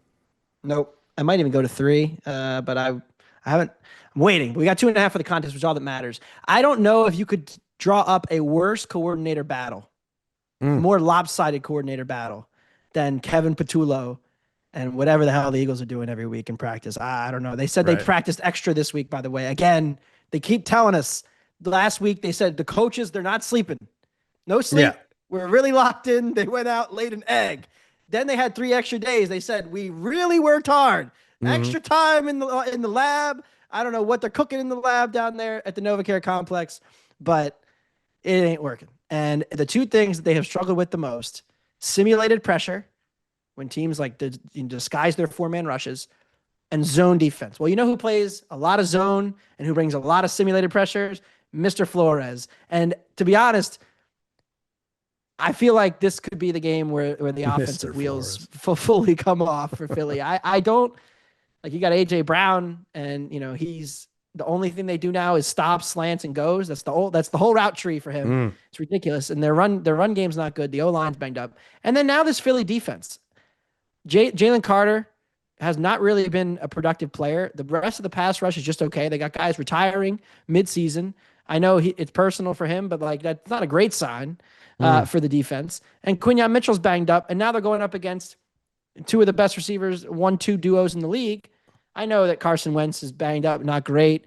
Nope. I might even go to 3, but I haven't. I'm waiting. We got 2.5 for the contest, which is all that matters. I don't know if you could draw up a worse coordinator battle, more lopsided coordinator battle than Kevin Patullo and whatever the hell the Eagles are doing every week in practice. I don't know. They said they practiced extra this week, by the way. Again, they keep telling us. Last week they said the coaches, they're not sleeping. No sleep. Yeah. We're really locked in. They went out, laid an egg. Then they had 3 extra days. They said we really worked hard. Extra time in the lab. I don't know what they're cooking in the lab down there at the NovaCare complex, but it ain't working. And the two things that they have struggled with the most: simulated pressure, when teams like disguise their 4-man rushes, and zone defense. Well, you know who plays a lot of zone and who brings a lot of simulated pressures? Mr. Flores. And to be honest, I feel like this could be the game where the offensive wheels fully come off for Philly. I don't like, you got AJ Brown, and he's the only thing they do now is stop, slants, and goes. That's the whole route tree for him. It's ridiculous. And their run game's not good. The O-line's banged up. And then now this Philly defense. Jalen Carter has not really been a productive player. The rest of the pass rush is just okay. They got guys retiring mid-season. I know it's personal for him, but that's not a great sign for the defense. And Quinyon Mitchell's banged up, and now they're going up against 2 of the best receivers, 1-2 duos in the league. I know that Carson Wentz is banged up, not great.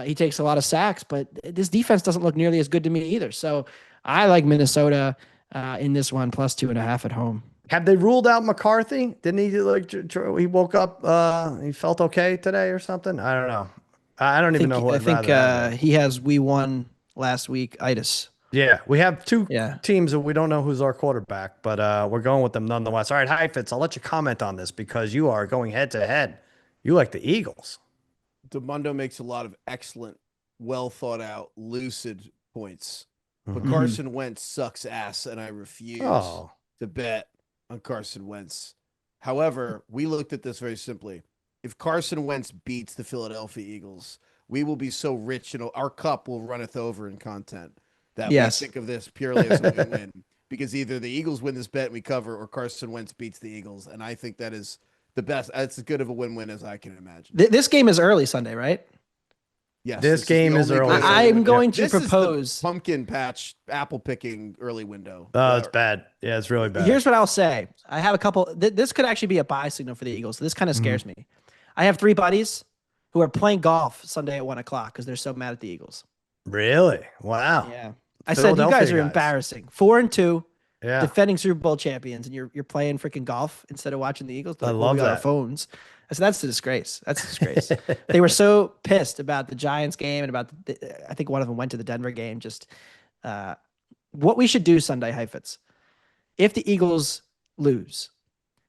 He takes a lot of sacks, but this defense doesn't look nearly as good to me either. So I like Minnesota in this one, plus 2.5 at home. Have they ruled out McCarthy? Didn't he he woke up, he felt okay today or something? I don't know. I don't even know who I think he has we won last week itis. Yeah, we have 2 teams that we don't know who's our quarterback, but we're going with them nonetheless. All right, Heifetz, I'll let you comment on this because you are going head to head. You like the Eagles. Dabbundo makes a lot of excellent, well thought out, lucid points. But Carson Wentz sucks ass, and I refuse to bet on Carson Wentz. However, we looked at this very simply. If Carson Wentz beats the Philadelphia Eagles, we will be so rich, our cup will runneth over in content that we think of this purely as a win-win. Because either the Eagles win this bet and we cover, or Carson Wentz beats the Eagles. And I think that is the best. That's as good of a win-win as I can imagine. This game is early Sunday, right? Yes. This game is early. I'm going to propose pumpkin patch apple picking early window. Oh, it's bad. Yeah, it's really bad. Here's what I'll say. I have a couple. This could actually be a buy signal for the Eagles. So this kind of scares me. I have 3 buddies who are playing golf Sunday at 1 o'clock because they're so mad at the Eagles. Really? Wow. Yeah. I said, you guys are embarrassing. 4-2, defending Super Bowl champions, and you're playing freaking golf instead of watching the Eagles. I love that. Our phones. I said, that's a disgrace. That's a disgrace. They were so pissed about the Giants game and about I think one of them went to the Denver game. Just what we should do Sunday, Heifetz. If the Eagles lose,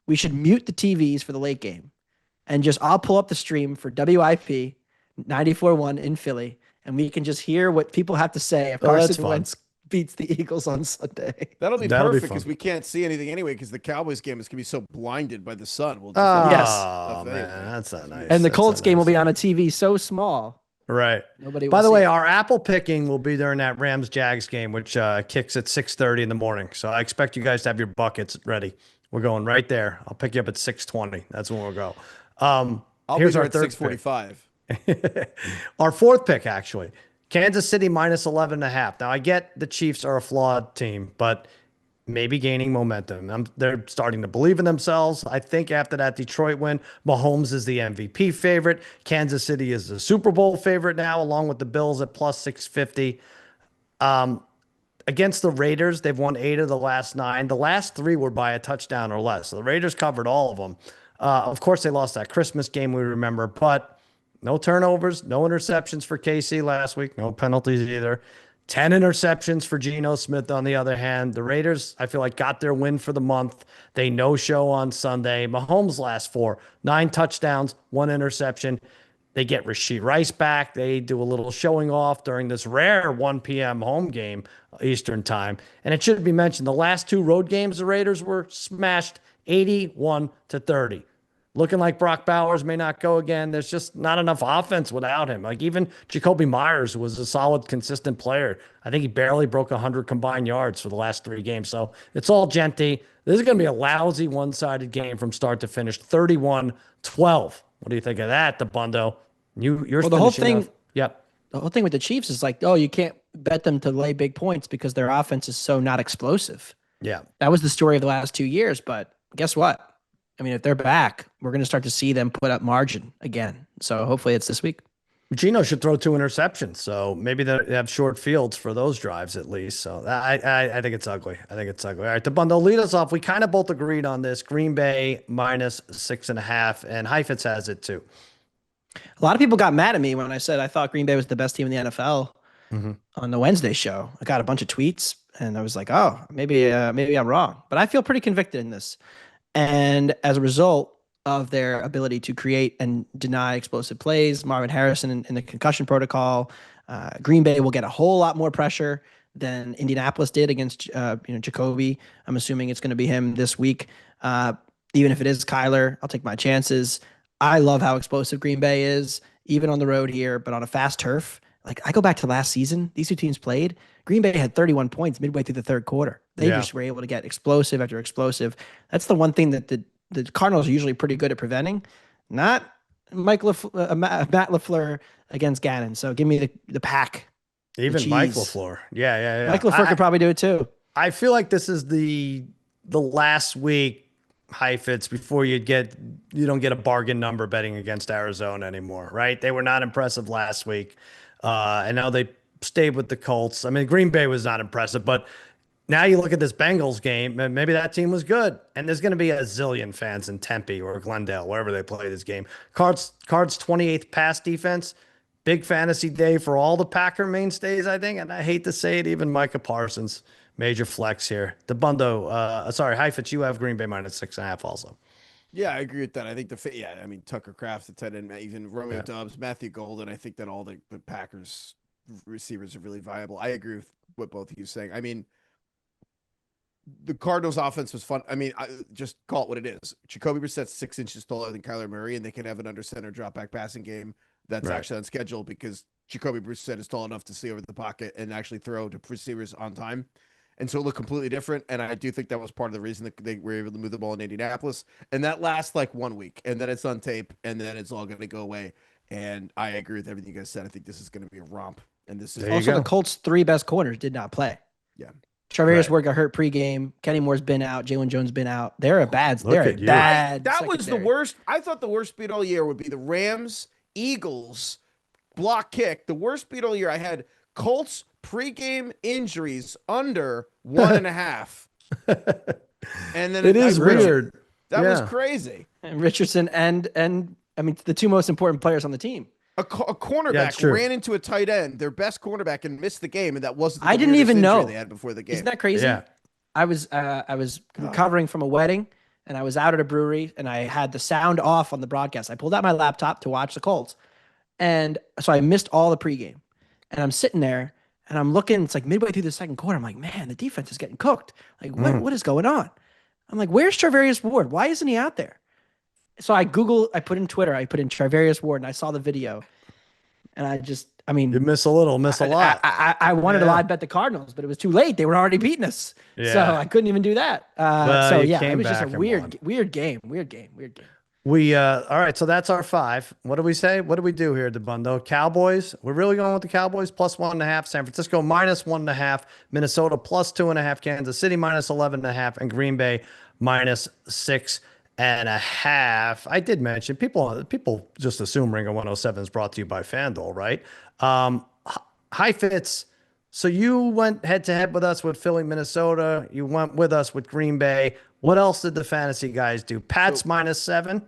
we should mute the TVs for the late game. And I'll pull up the stream for WIP 94.1 in Philly, and we can just hear what people have to say if Carson Wentz beats the Eagles on Sunday. That'll be perfect because we can't see anything anyway because the Cowboys game is going to be so blinded by the sun. We'll just man, that's not nice. And the Colts game will be on a TV so small. Right. Nobody. By the way, our apple picking will be during that Rams-Jags game, which kicks at 6:30 in the morning. So I expect you guys to have your buckets ready. We're going right there. I'll pick you up at 6:20. That's when we'll go. Here's our third 6:45. Our 4th pick, actually. Kansas City minus 11.5. Now, I get the Chiefs are a flawed team, but maybe gaining momentum. They're starting to believe in themselves. I think after that Detroit win, Mahomes is the MVP favorite. Kansas City is the Super Bowl favorite now, along with the Bills at plus 650. Against the Raiders, they've won 8 of the last 9. The last 3 were by a touchdown or less. So the Raiders covered all of them. Of course, they lost that Christmas game, we remember, but no turnovers, no interceptions for KC last week, no penalties either. 10 interceptions for Geno Smith on the other hand. The Raiders, I feel like, got their win for the month. They no-show on Sunday. Mahomes' last 4, 9 touchdowns, 1 interception. They get Rashid Rice back. They do a little showing off during this rare 1 p.m. home game, Eastern time. And it should be mentioned, the last 2 road games, the Raiders were smashed 81-30. Looking like Brock Bowers may not go again. There's just not enough offense without him. Like even Jacoby Myers was a solid, consistent player. I think he barely broke 100 combined yards for the last 3 games. So it's all Genty. This is going to be a lousy one-sided game from start to finish, 31-12. What do you think of that, Dabbundo? You're Well, the whole thing. off. Yep. The whole thing with the Chiefs is like, oh, you can't bet them to lay big points because their offense is so not explosive. Yeah. That was the story of the last 2 years. But guess what? I mean, if they're back, we're going to start to see them put up margin again. So hopefully it's this week. Geno should throw 2 interceptions, so maybe they have short fields for those drives at least. So I think it's ugly. I think it's ugly. All right, Dabbundo, lead us off. We kind of both agreed on this. Green Bay -6.5, and Heifetz has it too. A lot of people got mad at me when I said I thought Green Bay was the best team in the NFL on the Wednesday show. I got a bunch of tweets, and I was like, oh, maybe I'm wrong. But I feel pretty convicted in this. And as a result of their ability to create and deny explosive plays, Marvin Harrison in the concussion protocol, Green Bay will get a whole lot more pressure than Indianapolis did against Jacoby. I'm assuming it's going to be him this week. Even if it is Kyler, I'll take my chances. I love how explosive Green Bay is, even on the road here, but on a fast turf. Like I go back to last season, these 2 teams played. Green Bay had 31 points midway through the 3rd quarter. They just were able to get explosive after explosive. That's the one thing that the Cardinals are usually pretty good at preventing. Not Matt LaFleur against Gannon. So give me the pack. Even Mike LaFleur. Yeah. Mike LaFleur could probably do it too. I feel like this is the last week, Heifetz, before you don't get a bargain number betting against Arizona anymore, right? They were not impressive last week. And now they stayed with the Colts. I mean, Green Bay was not impressive, but now you look at this Bengals game, and maybe that team was good. And there's going to be a zillion fans in Tempe or Glendale, wherever they play this game. Cards 28th pass defense. Big fantasy day for all the Packer mainstays, I think. And I hate to say it, even Micah Parsons, major flex here. Heifetz, you have Green Bay -6.5 also. Yeah, I agree with that. I think Tucker Kraft, the tight end, even Romeo Doubs, Matthew Golden. I think that all the Packers receivers are really viable. I agree with what both of you are saying. I mean, the Cardinals offense was fun. I mean, just call it what it is. Jacoby Brissett's 6 inches taller than Kyler Murray, and they can have an under center drop back passing game that's actually on schedule because Jacoby Brissett is tall enough to see over the pocket and actually throw to receivers on time. And so it looked completely different. And I do think that was part of the reason that they were able to move the ball in Indianapolis. And that lasts like 1 week, and then it's on tape, and then it's all going to go away. And I agree with everything you guys said. I think this is going to be a romp. And this is also the Colts' 3 best corners did not play. Yeah. Charvarius Ward got hurt pregame. Kenny Moore's been out. Jalen Jones been out. They're a bad. That was the worst. I thought the worst beat all year would be the Rams, Eagles, block kick. The worst beat all year. I had Colts pregame injuries under 1.5. And then it is weird. That was crazy. And Richardson and I mean the 2 most important players on the team. A cornerback ran into a tight end, their best cornerback, and missed the game, and that wasn't. I didn't even know they had before the game. Isn't that crazy? Yeah. I was recovering from a wedding, and I was out at a brewery, and I had the sound off on the broadcast. I pulled out my laptop to watch the Colts, and so I missed all the pregame. And I'm sitting there, and I'm looking. It's like midway through the 2nd quarter. I'm like, man, the defense is getting cooked. Like, what is going on? I'm like, where's Charvarius Ward? Why isn't he out there? So I put in Twitter, I put in Charvarius Ward, and I saw the video. And you miss a little, miss a lot. I wanted to live bet the Cardinals, but it was too late. They were already beating us. Yeah. So I couldn't even do that. It was just a weird game. We all right, so that's our 5. What do we say? What do we do here, Dabbundo? Cowboys. We're really going with the Cowboys +1.5. San Francisco -1.5. Minnesota +2.5. Kansas City -11.5. And Green Bay -6.5. I did mention people just assume Ringer 107 is brought to you by FanDuel, right? Heifetz. So you went head to head with us with Philly, Minnesota. You went with us with Green Bay. What else did the fantasy guys do? Pats -7.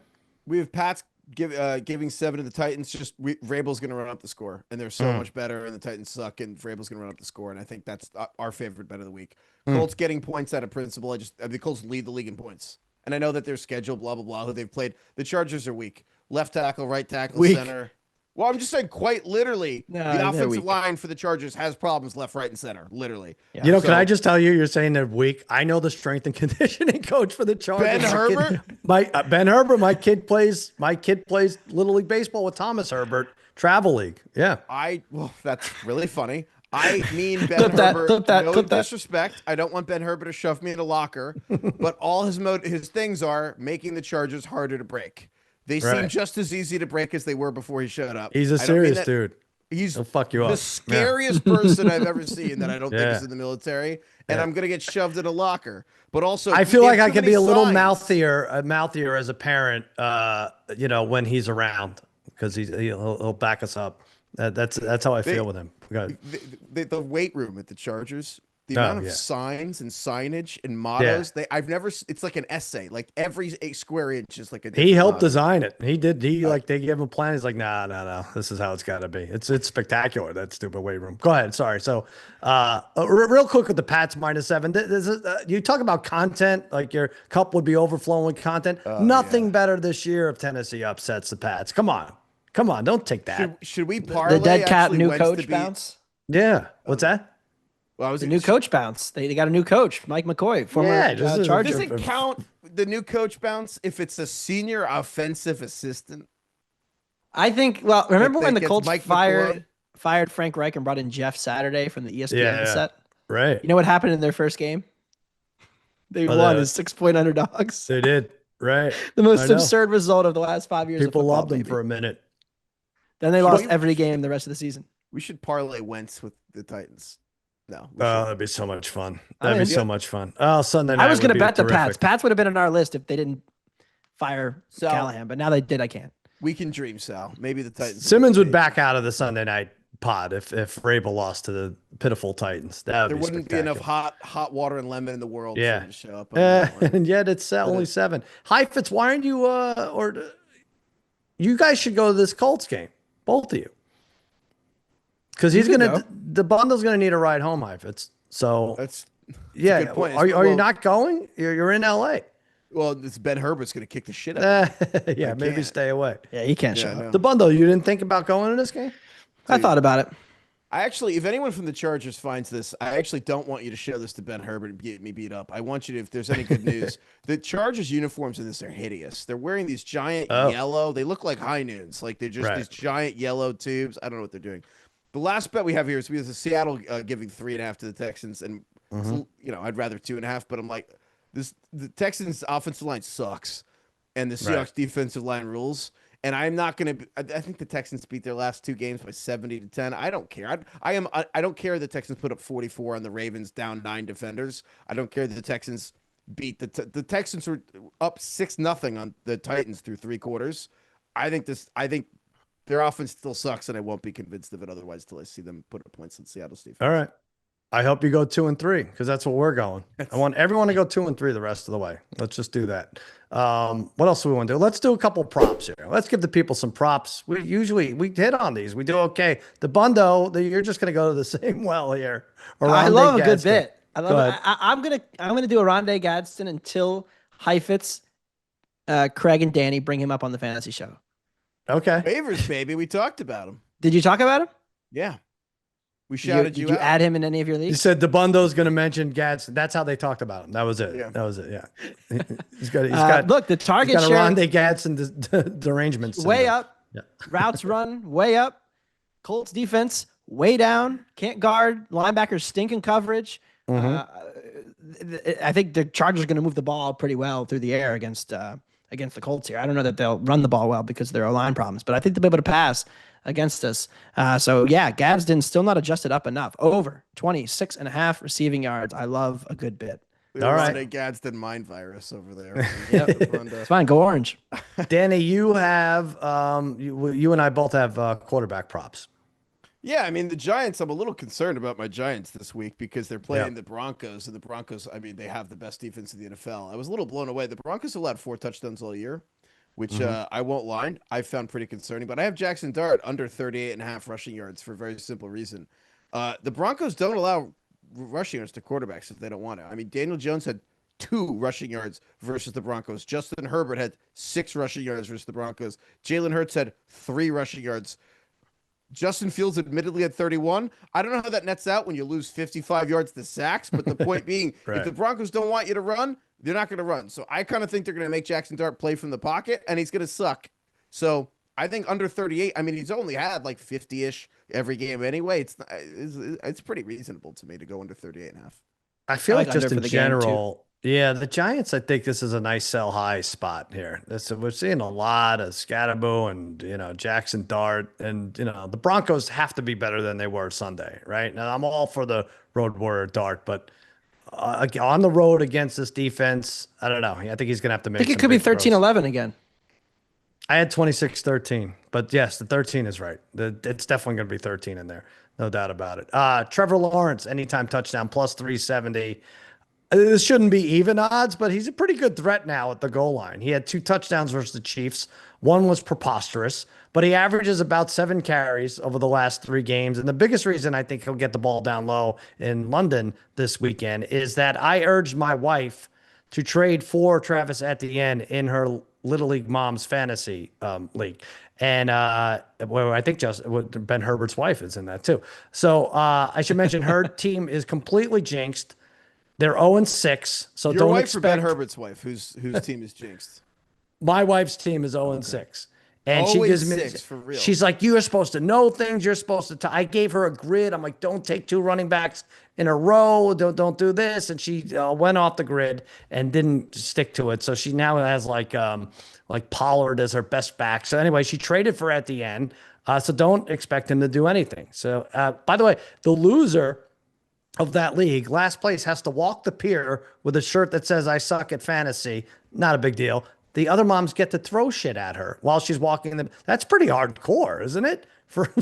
We have Pats giving 7 to the Titans. Just Vrabel's going to run up the score, and they're so much better, and the Titans suck, and Vrabel's going to run up the score, and I think that's our favorite bet of the week. Colts getting points out of principle. The Colts lead the league in points, and I know that their schedule, blah blah blah, who they've played. The Chargers are weak. Left tackle, right tackle, center. Well, I'm just saying, quite literally, the offensive line for the Chargers has problems left, right, and center. Literally. Yeah. You know, can I just tell you, you're saying they're weak. I know the strength and conditioning coach for the Chargers. Ben Herbert? Ben Herbert, my kid plays Little League Baseball with Thomas Herbert, Travel League. Yeah. Well, that's really funny. I mean Ben Herbert, no disrespect. I don't want Ben Herbert to shove me in a locker, but all his things are making the Chargers harder to break. They seem just as easy to break as they were before he showed up. He's a serious dude. He'll fuck you up. The scariest person I've ever seen that I don't think is in the military, and I'm gonna get shoved in a locker. But also, I feel like I could be a little mouthier as a parent, when he's around, because he'll back us up. That's how I feel with him. The weight room at the Chargers. The amount of signs and signage and mottos, it's like an essay. Like every square inch is like a. He helped design it. He did. They gave him a plan. He's like, no. This is how it's got to be. It's spectacular, that stupid weight room. Go ahead. Sorry. So, real quick with the Pats -7. You talk about content, like your cup would be overflowing with content. Nothing better this year if Tennessee upsets the Pats. Come on. Don't take that. Should we parlay the dead cat new coach bounce? Yeah. What's that? Well, the new coach bounce. They got a new coach, Mike McCoy, former Charger. Does it count the new coach bounce if it's a senior offensive assistant? I think. Well, remember when the Colts fired Frank Reich and brought in Jeff Saturday from the ESPN set? Right. You know what happened in their first game? They won as 6-point underdogs. They did. Right. The most absurd result of the last 5 years. People loved them for a minute. Then they lost every game the rest of the season. We should parlay Wentz with the Titans. No. That'd be so much fun. That'd be so much fun. Oh, Sunday night. I was going to bet the Pats. Pats would have been on our list if they didn't fire Callahan, but now they did. I can't. We can dream, Sal. Maybe the Titans. Simmons would back out of the Sunday night pod if Vrabel lost to the pitiful Titans. There wouldn't be enough hot water and lemon in the world for him to show up. And yet it's only 7. Heifetz, why aren't you? You guys should go to this Colts game, both of you. Because the bundle's gonna need a ride home, Heifetz. So that's a good point. Are you not going? You're in LA. Well, it's Ben Herbert's gonna kick the shit out of you. Maybe stay away. Yeah, he can't show up. The bundle, you didn't think about going to this game? I thought about it. I actually, if anyone from the Chargers finds this, I actually don't want you to show this to Ben Herbert and get me beat up. I want you to, if there's any good news, the Chargers uniforms in this are hideous. They're wearing these giant yellow. They look like high noons. Like they're just these giant yellow tubes. I don't know what they're doing. The last bet we have here is we have the Seattle giving 3.5 to the Texans, and I'd rather 2.5. But I'm like, the Texans' offensive line sucks, and the Seahawks defensive line rules. And I'm not gonna. I think the Texans beat their last 2 games by 70-10. I don't care. I don't care the Texans put up 44 on the Ravens, down 9 defenders. I don't care that the Texans beat the Texans were up 6-0 on the Titans through 3 quarters. I think their offense still sucks, and I won't be convinced of it otherwise till I see them put up points in Seattle's defense. All right. I hope you go 2-3 because that's what we're going. I want everyone to go 2-3 the rest of the way. Let's just do that. What else do we want to do? Let's do a couple props here. Let's give the people some props. We hit on these. We do okay. The Bundo, you're just going to go to the same well here. I love a good bit. I'm gonna do a Rondé Gadsden until Heifetz, Craig and Danny bring him up on the fantasy show. Okay. Favors, baby. We talked about him. Did you talk about him? Yeah. We shouted you out. Did you add him in any of your leagues? You said Dabundo's going to mention Gadsden. That's how they talked about him. That was it. Yeah. That was it. Yeah. He's got look, the target share. Rondé Gadsden derangements. Way up. Yeah. Routes run way up. Colts defense way down. Can't guard. Linebackers stinking coverage. I think the Chargers are going to move the ball pretty well through the air against the Colts here. I don't know that they'll run the ball well because of their O-line problems, but I think they'll be able to pass against us. Gadsden still not adjusted up enough. Over 26.5 receiving yards. I love a good bit. All right. A Gadsden mind virus over there. It's fine. Go orange. Danny, you have you and I both have quarterback props. Yeah, I mean, the Giants, I'm a little concerned about my Giants this week because they're playing the Broncos, and the Broncos, I mean, they have the best defense in the NFL. I was a little blown away. The Broncos allowed 4 touchdowns all year. which I won't lie, I found pretty concerning. But I have Jackson Dart under 38.5 rushing yards for a very simple reason. The Broncos don't allow rushing yards to quarterbacks if they don't want to. I mean, Daniel Jones had 2 rushing yards versus the Broncos. Justin Herbert had 6 rushing yards versus the Broncos. Jalen Hurts had 3 rushing yards. Justin Fields admittedly had 31. I don't know how that nets out when you lose 55 yards to sacks, but the point being, Right. if the Broncos don't want you to run, they're not going to run. So I kind of think they're going to make Jackson Dart play from the pocket, and he's going to suck. So I think under 38, I mean, he's only had like 50-ish every game anyway. It's pretty reasonable to me to go under 38.5. I feel I like like just under in for the game, too. general, yeah, the Giants, I think this is a nice sell high spot here. We're seeing a lot of Scatterboo and, Jackson Dart. And, the Broncos have to be better than they were Sunday, right? Now, I'm all for the road warrior Dart, but on the road against this defense, I don't know. I think he's going to have to I make think it some could be big throws. 13-11 again. I had 26-13, but yes, the 13 is right. It's definitely going to be 13 in there. No doubt about it. Trevor Lawrence, anytime touchdown, plus 370. This shouldn't be even odds, but he's a pretty good threat now at the goal line. He had 2 touchdowns versus the Chiefs. One was preposterous, but he averages about 7 carries over the last 3 games. And the biggest reason I think he'll get the ball down low in London this weekend is that I urged my wife to trade for Travis Etienne in her Little League Mom's fantasy league. And well, I think just Ben Herbert's wife is in that too. So I should mention her team is completely jinxed. They're 0-6. So Your don't wife expect or Ben Herbert's wife, whose team is jinxed? my wife's team is 0-6. And she gives me 0-6 for real. She's like, you're supposed to know things. You're supposed to. I gave her a grid. I'm like, don't take 2 running backs in a row. Don't do this. And she went off the grid and didn't stick to it. So she now has like Pollard as her best back. So anyway, she traded for Etienne. So don't expect him to do anything. So by the way, the loser of that league, last place, has to walk the pier with a shirt that says "I suck at fantasy." Not a big deal. The other moms get to throw shit at her while she's walking them. That's pretty hardcore, isn't it? For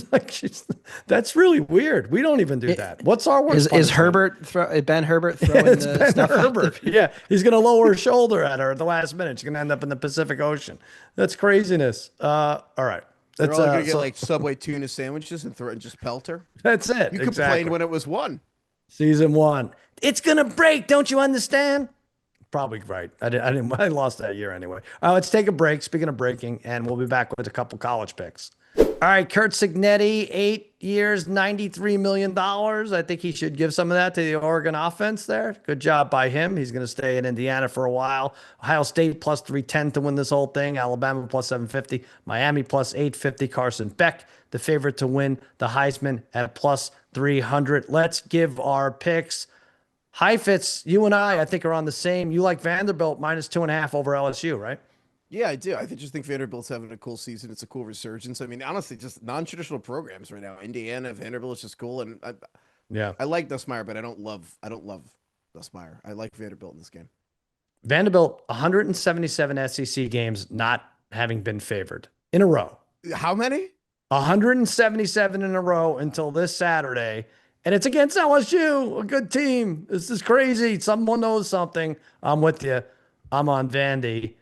that's really weird. We don't even do that. What's our worst? Is Ben Herbert throwing It's the Ben stuff out Herbert. Yeah, he's gonna lower her shoulder at her at the last minute. She's gonna end up in the Pacific Ocean. That's craziness. All right. They're That's all gonna get like Subway tuna sandwiches and throw it and just pelt her. that's it. You exactly. complained when it was 1. Season 1. It's gonna break. Don't you understand? Probably right. I lost that year anyway. Let's take a break. Speaking of breaking, and we'll be back with a couple college picks. All right, Kurt Cignetti, 8 years, $93 million. I think he should give some of that to the Oregon offense there. Good job by him. He's going to stay in Indiana for a while. Ohio State plus 310 to win this whole thing. Alabama plus 750. Miami plus 850. Carson Beck, the favorite to win the Heisman at plus 300. Let's give our picks. Heifetz, you and I think, are on the same. You like Vanderbilt minus 2.5 over LSU, right? Yeah, I do. I just think Vanderbilt's having a cool season. It's a cool resurgence. I mean, honestly, just non-traditional programs right now. Indiana, Vanderbilt is just cool, and I like Nussmeier, but I don't love Nussmeier. I like Vanderbilt in this game. Vanderbilt, 177 SEC games not having been favored in a row. How many? 177 in a row until this Saturday. And it's against LSU, a good team. This is crazy. Someone knows something. I'm with you. I'm on Vandy.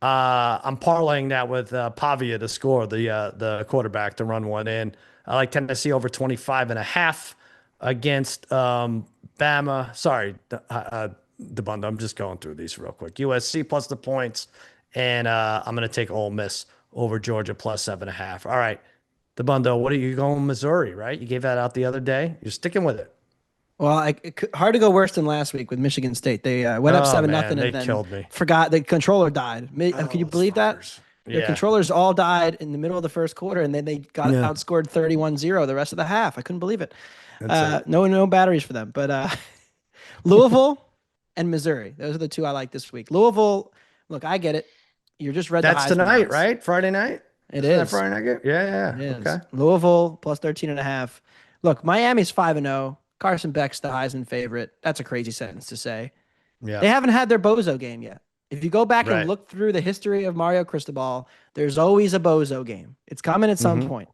I'm parlaying that with Pavia to score, the quarterback, to run one in. I like Tennessee over 25.5 against Bama. Sorry, Dabbundo. I'm just going through these real quick. USC plus the points. And I'm going to take Ole Miss over Georgia plus 7.5. All right. Dabbundo, what are you going Missouri, right? You gave that out the other day. You're sticking with it. Well, hard to go worse than last week with Michigan State. They went up 7-0 and they then killed me. Forgot the controller died. Can you believe that? The Yeah. controllers all died in the middle of the first quarter, and then they got outscored 31-0 the rest of the half. I couldn't believe it. No batteries for them. But Louisville and Missouri, those are the 2 I like this week. Louisville, look, I get it. You're just read That's the Heisman tonight, odds. right? Friday night? It Isn't that is. Friday night game? Yeah. It is. Okay. Louisville plus 13.5. Look, Miami's 5-0. Carson Beck's the Heisman favorite. That's a crazy sentence to say. Yeah. They haven't had their bozo game yet. If you go back Right. and look through the history of Mario Cristobal, there's always a bozo game. It's coming at some point.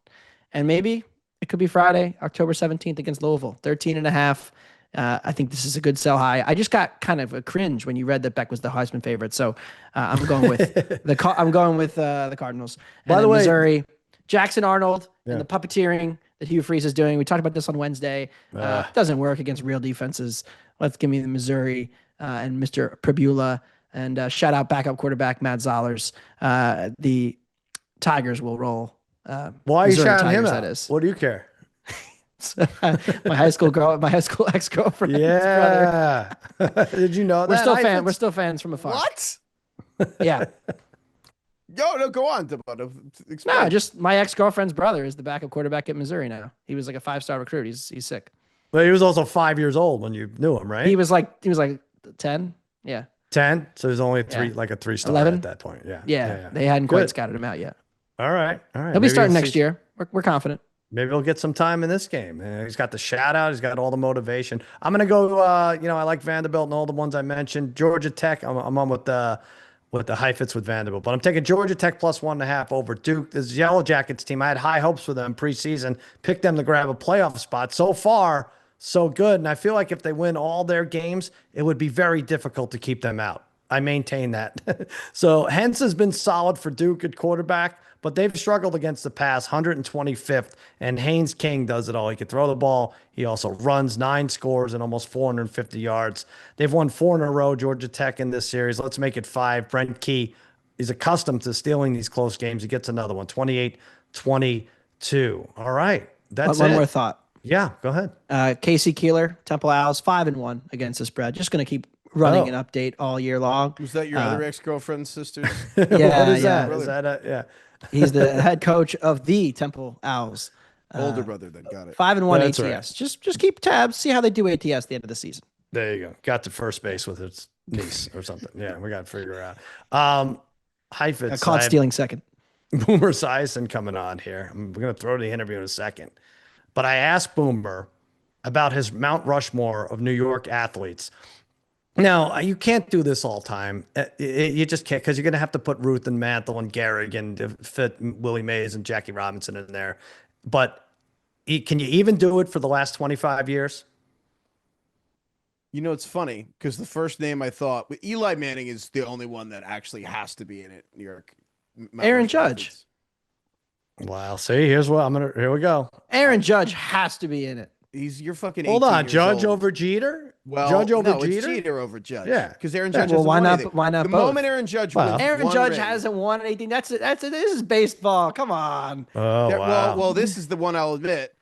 And maybe it could be Friday, October 17th against Louisville. 13.5. I think this is a good sell high. I just got kind of a cringe when you read that Beck was the Heisman favorite, so I'm going with the Cardinals. By And the then way- Missouri, Jackson Arnold Yeah. and the puppeteering that Hugh Freeze is doing. We talked about this on Wednesday. Doesn't work against real defenses. Let's give me the Missouri and Mr. Pribula, and shout out backup quarterback Matt Zollers. The Tigers will roll. Why are you Missouri shouting him Tigers, out? that is. What do you care? my high school ex-girlfriend. Yeah. Did you know that? We're still fans from afar. What? Yeah. No, go on, Dabbundo. Explain. No, just my ex-girlfriend's brother is the backup quarterback at Missouri now. He was like a 5-star recruit. He's sick. Well, he was also 5 years old when you knew him, right? He was like 10. Yeah. 10. So he's only Yeah. like a 3-star 11? at that point. Yeah. Yeah. They hadn't quite Good. scouted him out yet. All right. All right. He'll be Maybe starting you'll next see- year. We're confident. Maybe he'll get some time in this game. He's got the shout out. He's got all the motivation. I'm going to go, I like Vanderbilt and all the ones I mentioned. Georgia Tech, I'm on with the Heifetz with Vanderbilt, but I'm taking Georgia Tech plus 1.5 over Duke. This Yellow Jackets team, I had high hopes for them preseason, picked them to grab a playoff spot. So far, so good. And I feel like if they win all their games, it would be very difficult to keep them out. I maintain that. So Hentz has been solid for Duke at quarterback, but they've struggled against the pass, 125th, and Haynes King does it all. He can throw the ball. He also runs, 9 scores and almost 450 yards. They've won 4 in a row, Georgia Tech, in this series. Let's make it 5. Brent Key is accustomed to stealing these close games. He gets another one, 28-22. All right. That's One it. more thought. Yeah, go ahead. Casey Keeler, Temple Owls, 5-1 against the spread. Just going to keep running an update all year long. Was that your other ex-girlfriend's sisters? Yeah, What is yeah. that? Is that yeah. He's the head coach of the Temple Owls. Older brother then got it. 5-1 That's ATS. right. Just keep tabs. See how they do ATS at the end of the season. There you go. Got to first base with his niece or something. Yeah, we got to figure out. Heifetz, Caught I have stealing second. Boomer Esiason coming on here. We're going to throw to the interview in a second. But I asked Boomer about his Mount Rushmore of New York athletes. Now, you can't do this all the time. You just can't, because you're going to have to put Ruth and Mantle and Gehrig and fit Willie Mays and Jackie Robinson in there. But can you even do it for the last 25 years? You know, it's funny because the first name I thought, Eli Manning is the only one that actually has to be in it. New York. Aaron Judge. Well, see, here we go. Aaron Judge has to be in it. He's your fucking. Hold 18 on, years Judge old. over Jeter? Well, Judge over no, Jeter? it's Jeter over Judge. Yeah. because Aaron Yeah, Judge. well, hasn't why won not- anything. why not The both? moment Aaron Judge Well, wins Aaron one Judge ring- hasn't won anything. This is baseball. Come on. Oh, There- wow. well, this is the one I'll admit.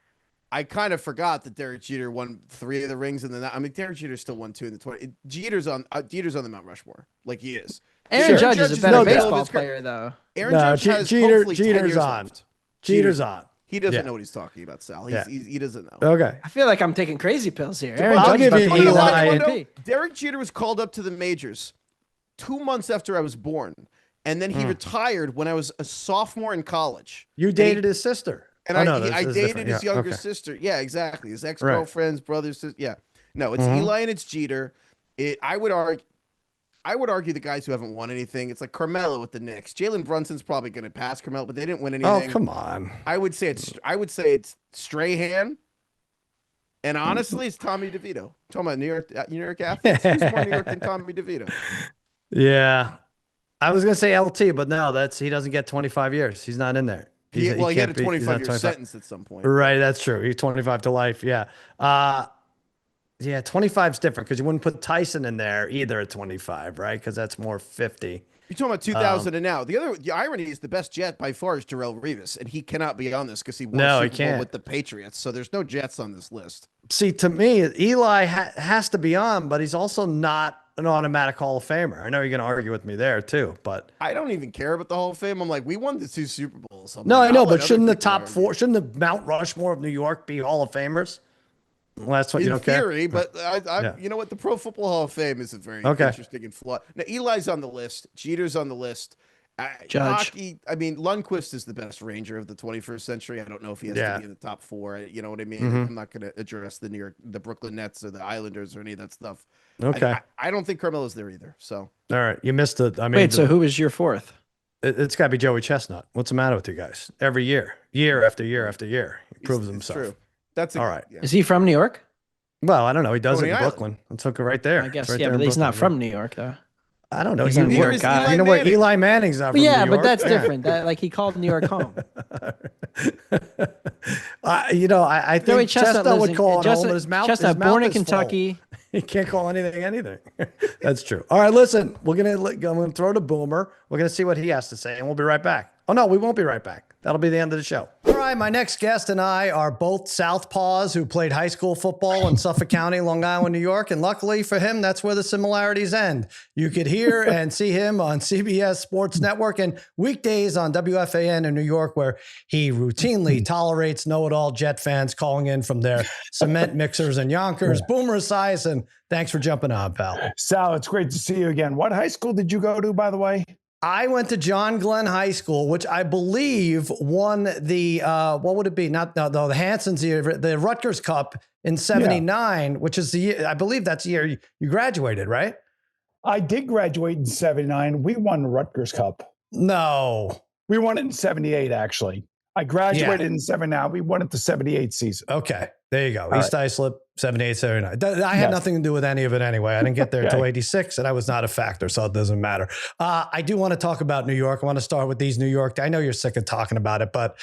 I kind of forgot that Derek Jeter won 3 of the rings, and then Derek Jeter still won 2 in the 20. Jeter's on the Mount Rushmore, like he is. Aaron Judge is a better no doubt. baseball player, though. Aaron No, Judge has Jeter- hopefully 10 Jeter's years on. left. Jeter's on. He doesn't Yeah. know what he's talking about, Sal. Yeah. He doesn't know. Okay. I feel like I'm taking crazy pills here. Aaron I'll Judge is give about you to You know win what, Eli- the Dabbundo? MVP. Derek Jeter was called up to the majors 2 months after I was born, and then he retired when I was a sophomore in college. You dated his sister. And Oh, no, I that's dated different. his Yeah, younger okay. sister. Yeah, exactly. His ex-girlfriend's brother's sister. Yeah. No, it's Eli and it's Jeter. I would argue the guys who haven't won anything. It's like Carmelo with the Knicks. Jalen Brunson's probably going to pass Carmelo, but they didn't win anything. Oh, come on. I would say it's Strahan. And honestly, it's Tommy DeVito. Talking about New York athletes. Who's more New York than Tommy DeVito? Yeah. I was going to say LT, but no, he doesn't get 25 years. He's not in there. He had a can't be- he's not 25-year sentence at some point. Right, that's true. He's 25 to life. Yeah. Yeah, 25 is different because you wouldn't put Tyson in there either at 25, right? Because that's more 50. You're talking about 2000 and now. The irony is the best Jet by far is Darrelle Revis, and he cannot be on this because he won No, a he Super Bowl can't. with the Patriots. So there's no Jets on this list. See, to me, Eli has to be on, but he's also not an automatic Hall of Famer. I know you're going to argue with me there too, but I don't even care about the Hall of Fame. I'm like, we won the 2 Super Bowls. I'm no, like, I know, I'll let but shouldn't the other people top argue. 4, shouldn't the Mount Rushmore of New York be Hall of Famers? Well, that's what you In don't care. theory, but Yeah. you know what? The Pro Football Hall of Fame is a very Okay. interesting and flawed. Now, Eli's on the list. Jeter's on the list. Judge. Hockey, Lundqvist is the best Ranger of the 21st century. I don't know if he has Yeah. to be in the top 4. You know what I mean? Mhm. I'm not going to address the Brooklyn Nets or the Islanders or any of that stuff. Okay. I don't think Carmelo's there either. So All right. You missed it. I mean, Wait, so who was your fourth? it's got to be Joey Chestnut. What's the matter with you guys? Every year after year after year, he proves it's himself. true. That's All right. Yeah. Is he from New York? Well, I don't know. He does Coney it in Island. Brooklyn. Let's hook it right there. I guess, It's right yeah, there but in he's not Brooklyn, from New York, though. yeah. I don't know. He's a New York guy. You know what? Manning. Eli Manning's not from Yeah, New but York. that's Yeah. different. That, like, he called New York home. I Joey think Chestnut lives would in- call it home, Chestnut- but his mouth, Chestnut, his mouth born in is full. Kentucky. He can't call anything. That's true. All right, listen, I'm gonna throw to Boomer. We're gonna see what he has to say, and we'll be right back. Oh no, we won't be right back. That'll be the end of the show. All right, my next guest and I are both Southpaws who played high school football in Suffolk County, Long Island, New York, and luckily for him, that's where the similarities end. You could hear and see him on CBS Sports Network and weekdays on WFAN in New York, where he routinely tolerates know-it-all Jet fans calling in from their cement mixers and Yonkers. Boomer Esiason, thanks for jumping on, pal. Sal, it's great to see you again. What high school did you go to, by the way? I went to John Glenn High School, which I believe won the what would it be? The Hanson's year, the Rutgers Cup in '79, which is the year, I believe that's the year you graduated, right? I did graduate in '79. We won the Rutgers Cup. No. We won it in '78, actually. I graduated in '79. We won it the '78 season. Okay. There you go. All East Islip, 78, 79. I had nothing to do with any of it anyway. I didn't get there until 86, and I was not a factor, so it doesn't matter. I do want to talk about New York. I want to start with these New York. I know you're sick of talking about it, but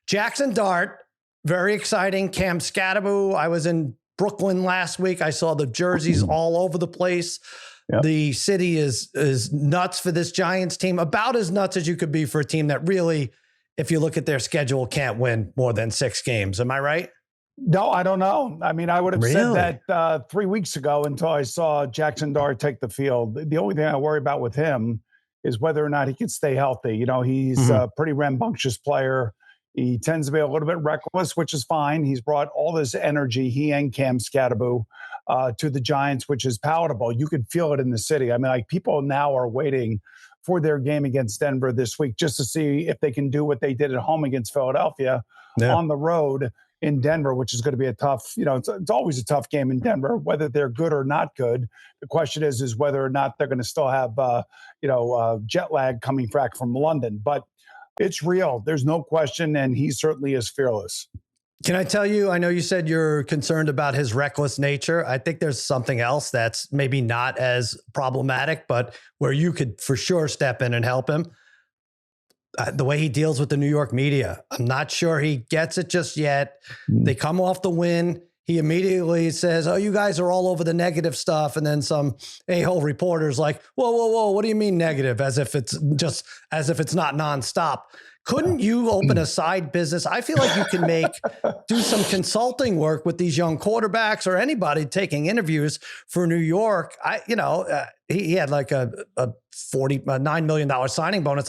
Jackson Dart, very exciting. Cam Scatterbo. I was in Brooklyn last week. I saw the jerseys all over the place. Yep. The city is nuts for this Giants team, about as nuts as you could be for a team that really, if you look at their schedule, can't win more than 6 games. Am I right? No, I don't know. I mean, I would have said that 3 weeks ago until I saw Jackson Dart take the field. The only thing I worry about with him is whether or not he can stay healthy. You know, he's a pretty rambunctious player. He tends to be a little bit reckless, which is fine. He's brought all this energy, he and Cam Scatterbo, to the Giants, which is palatable. You could feel it in the city. I mean, like, people now are waiting for their game against Denver this week just to see if they can do what they did at home against Philadelphia on the road in Denver, which is going to be a tough, it's always a tough game in Denver, whether they're good or not good. The question is whether or not they're going to still have, jet lag coming back from London. But it's real. There's no question. And he certainly is fearless. Can I tell you, I know you said you're concerned about his reckless nature. I think there's something else that's maybe not as problematic, but where you could for sure step in and help him. The way he deals with the New York media. I'm not sure he gets it just yet. They come off the win. He immediately says, oh, you guys are all over the negative stuff. And then some a-hole reporter's like, whoa, what do you mean negative? As if it's not nonstop. Couldn't you open a side business? I feel like you can do some consulting work with these young quarterbacks or anybody taking interviews for New York. He had like a $9 million signing bonus.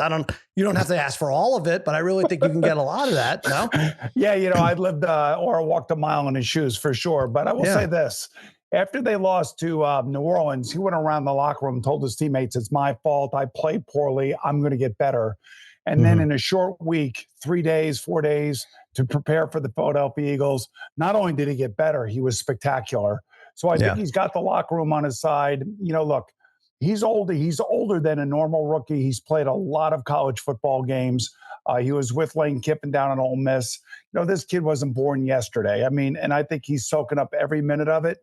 You don't have to ask for all of it, but I really think you can get a lot of that. No? Yeah. I'd lived or walked a mile in his shoes for sure. But I will say this. After they lost to New Orleans, he went around the locker room, told his teammates, it's my fault. I played poorly. I'm going to get better. And then in a short week, 4 days to prepare for the Philadelphia Eagles, not only did he get better, he was spectacular. So I think he's got the locker room on his side. Look, he's older. He's older than a normal rookie. He's played a lot of college football games. He was with Lane Kiffin down in Ole Miss. This kid wasn't born yesterday. I mean, and I think he's soaking up every minute of it.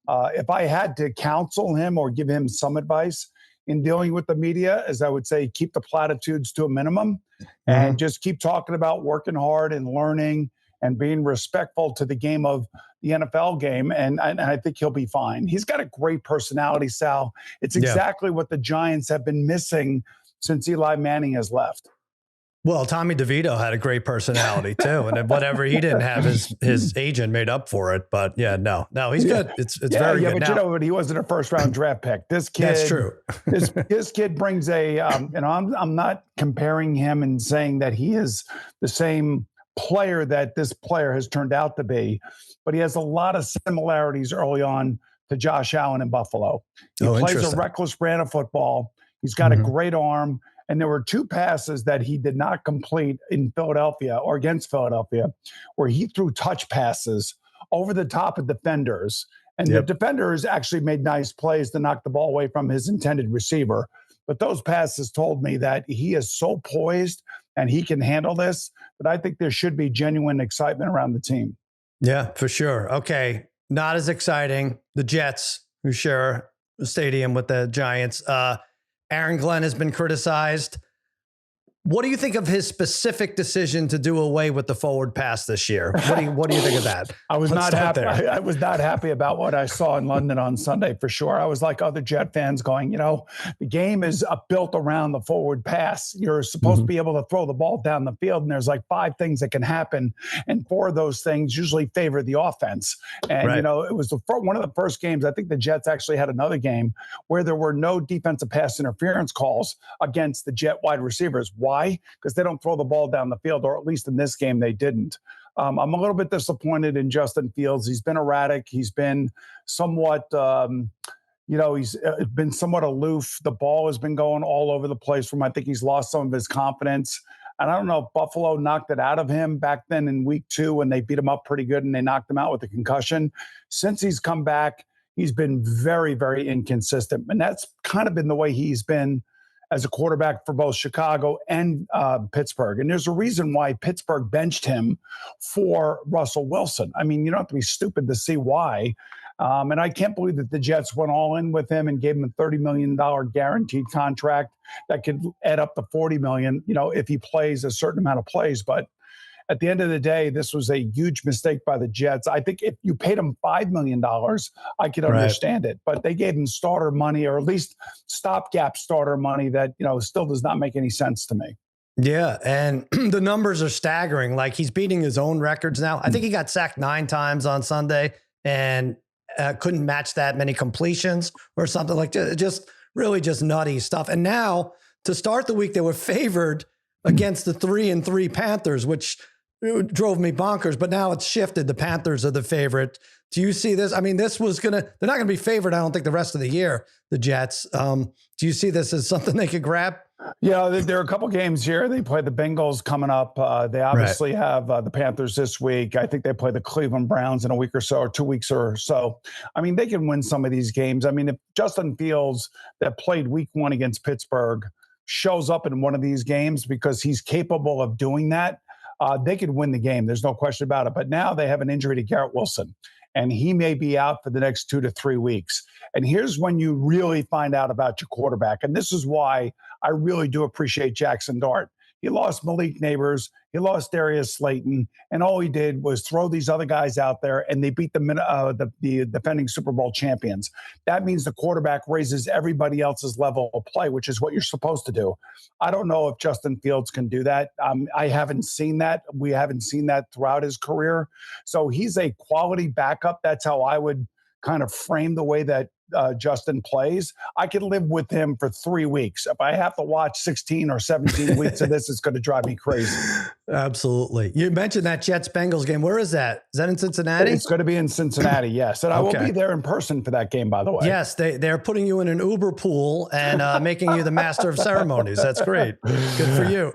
If I had to counsel him or give him some advice in dealing with the media, as I would say, keep the platitudes to a minimum and just keep talking about working hard and learning and being respectful to the game of the NFL game. And I think he'll be fine. He's got a great personality, Sal. It's exactly what the Giants have been missing since Eli Manning has left. Well, Tommy DeVito had a great personality too, and whatever he didn't have, his agent made up for it. But no, he's good. It's very good. But but he wasn't a first round draft pick. This kid, that's true. this kid brings a, I'm not comparing him and saying that he is the same player that this player has turned out to be, but he has a lot of similarities early on to Josh Allen in Buffalo. He plays a reckless brand of football. He's got a great arm. And there were 2 passes that he did not complete in Philadelphia or against Philadelphia, where he threw touch passes over the top of defenders. And the defenders actually made nice plays to knock the ball away from his intended receiver. But those passes told me that he is so poised and he can handle this, that I think there should be genuine excitement around the team. Yeah, for sure. Okay. not as exciting. The Jets, who share a stadium with the Giants. Aaron Glenn has been criticized. What do you think of his specific decision to do away with the forward pass this year? What do you think of that? I was Let's not start happy. there. I was not happy about what I saw in London on Sunday for sure. I was like other Jet fans going, the game is built around the forward pass. You're supposed to be able to throw the ball down the field, and there's like 5 things that can happen, and 4 of those things usually favor the offense. And Right. it was one of the first games. I think the Jets actually had another game where there were no defensive pass interference calls against the Jet wide receivers. Why? Because they don't throw the ball down the field, or at least in this game they didn't. I'm a little bit disappointed in Justin Fields. He's been erratic. He's been somewhat, he's been somewhat aloof. The ball has been going all over the place from him. I think he's lost some of his confidence. And I don't know if Buffalo knocked it out of him back then in week 2 when they beat him up pretty good and they knocked him out with a concussion. Since he's come back, he's been very, very inconsistent. And that's kind of been the way he's been as a quarterback for both Chicago and Pittsburgh. And there's a reason why Pittsburgh benched him for Russell Wilson. I mean, you don't have to be stupid to see why. And I can't believe that the Jets went all in with him and gave him a $30 million guaranteed contract that could add up to $40 million, if he plays a certain amount of plays. But at the end of the day, this was a huge mistake by the Jets. I think if you paid him $5 million, I could understand it. But they gave him starter money, or at least stopgap starter money that, still does not make any sense to me. Yeah, and the numbers are staggering. Like, he's beating his own records now. I think he got sacked 9 times on Sunday and couldn't match that many completions or something, like just really just nutty stuff. And now to start the week, they were favored against the 3-3 Panthers, which drove me bonkers, but now it's shifted. The Panthers are the favorite. Do you see this? I mean, they're not going to be favored, I don't think, the rest of the year, the Jets. Do you see this as something they could grab? Yeah, there are a couple games here. They play the Bengals coming up. They obviously have the Panthers this week. I think they play the Cleveland Browns in a week or so, or 2 weeks or so. I mean, they can win some of these games. I mean, if Justin Fields, that played week 1 against Pittsburgh, shows up in one of these games, because he's capable of doing that, they could win the game. There's no question about it. But now they have an injury to Garrett Wilson, and he may be out for the next 2 to 3 weeks. And here's when you really find out about your quarterback. And this is why I really do appreciate Jackson Dart. He lost Malik Neighbors. He lost Darius Slayton. And all he did was throw these other guys out there, and they beat the defending Super Bowl champions. That means the quarterback raises everybody else's level of play, which is what you're supposed to do. I don't know if Justin Fields can do that. I haven't seen that. We haven't seen that throughout his career. So he's a quality backup. That's how I would kind of frame the way that Justin plays. I could live with him for 3 weeks. If I have to watch 16 or 17 weeks of this, it's going to drive me crazy. Absolutely. You mentioned that Jets-Bengals game. Where is that? Is that in Cincinnati? It's going to be in Cincinnati, yes. And I will be there in person for that game, by the way. Yes, they're putting you in an Uber pool and making you the master of ceremonies. That's great. Good for you.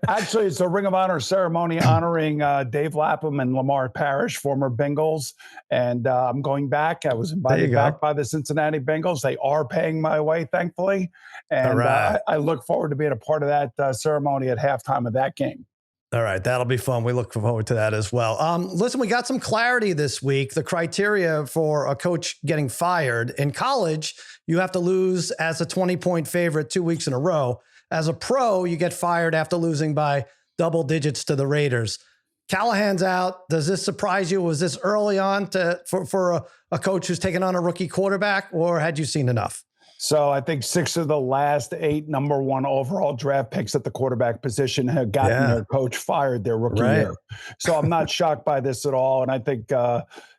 Actually, it's a Ring of Honor ceremony honoring Dave Lapham and Lamar Parrish, former Bengals. And I'm going back. I was invited back by the Cincinnati Bengals. They are paying my way, thankfully. And I look forward to being a part of that ceremony at halftime of that game. All right. That'll be fun. We look forward to that as well. Listen, we got some clarity this week. The criteria for a coach getting fired. In college, you have to lose as a 20-point favorite 2 weeks in a row. As a pro, you get fired after losing by double digits to the Raiders. Callahan's out. Does this surprise you? Was this early on for a coach who's taken on a rookie quarterback, or had you seen enough? So I think 6 of the last 8 number 1 overall draft picks at the quarterback position have gotten their coach fired their rookie year. So I'm not shocked by this at all. And I think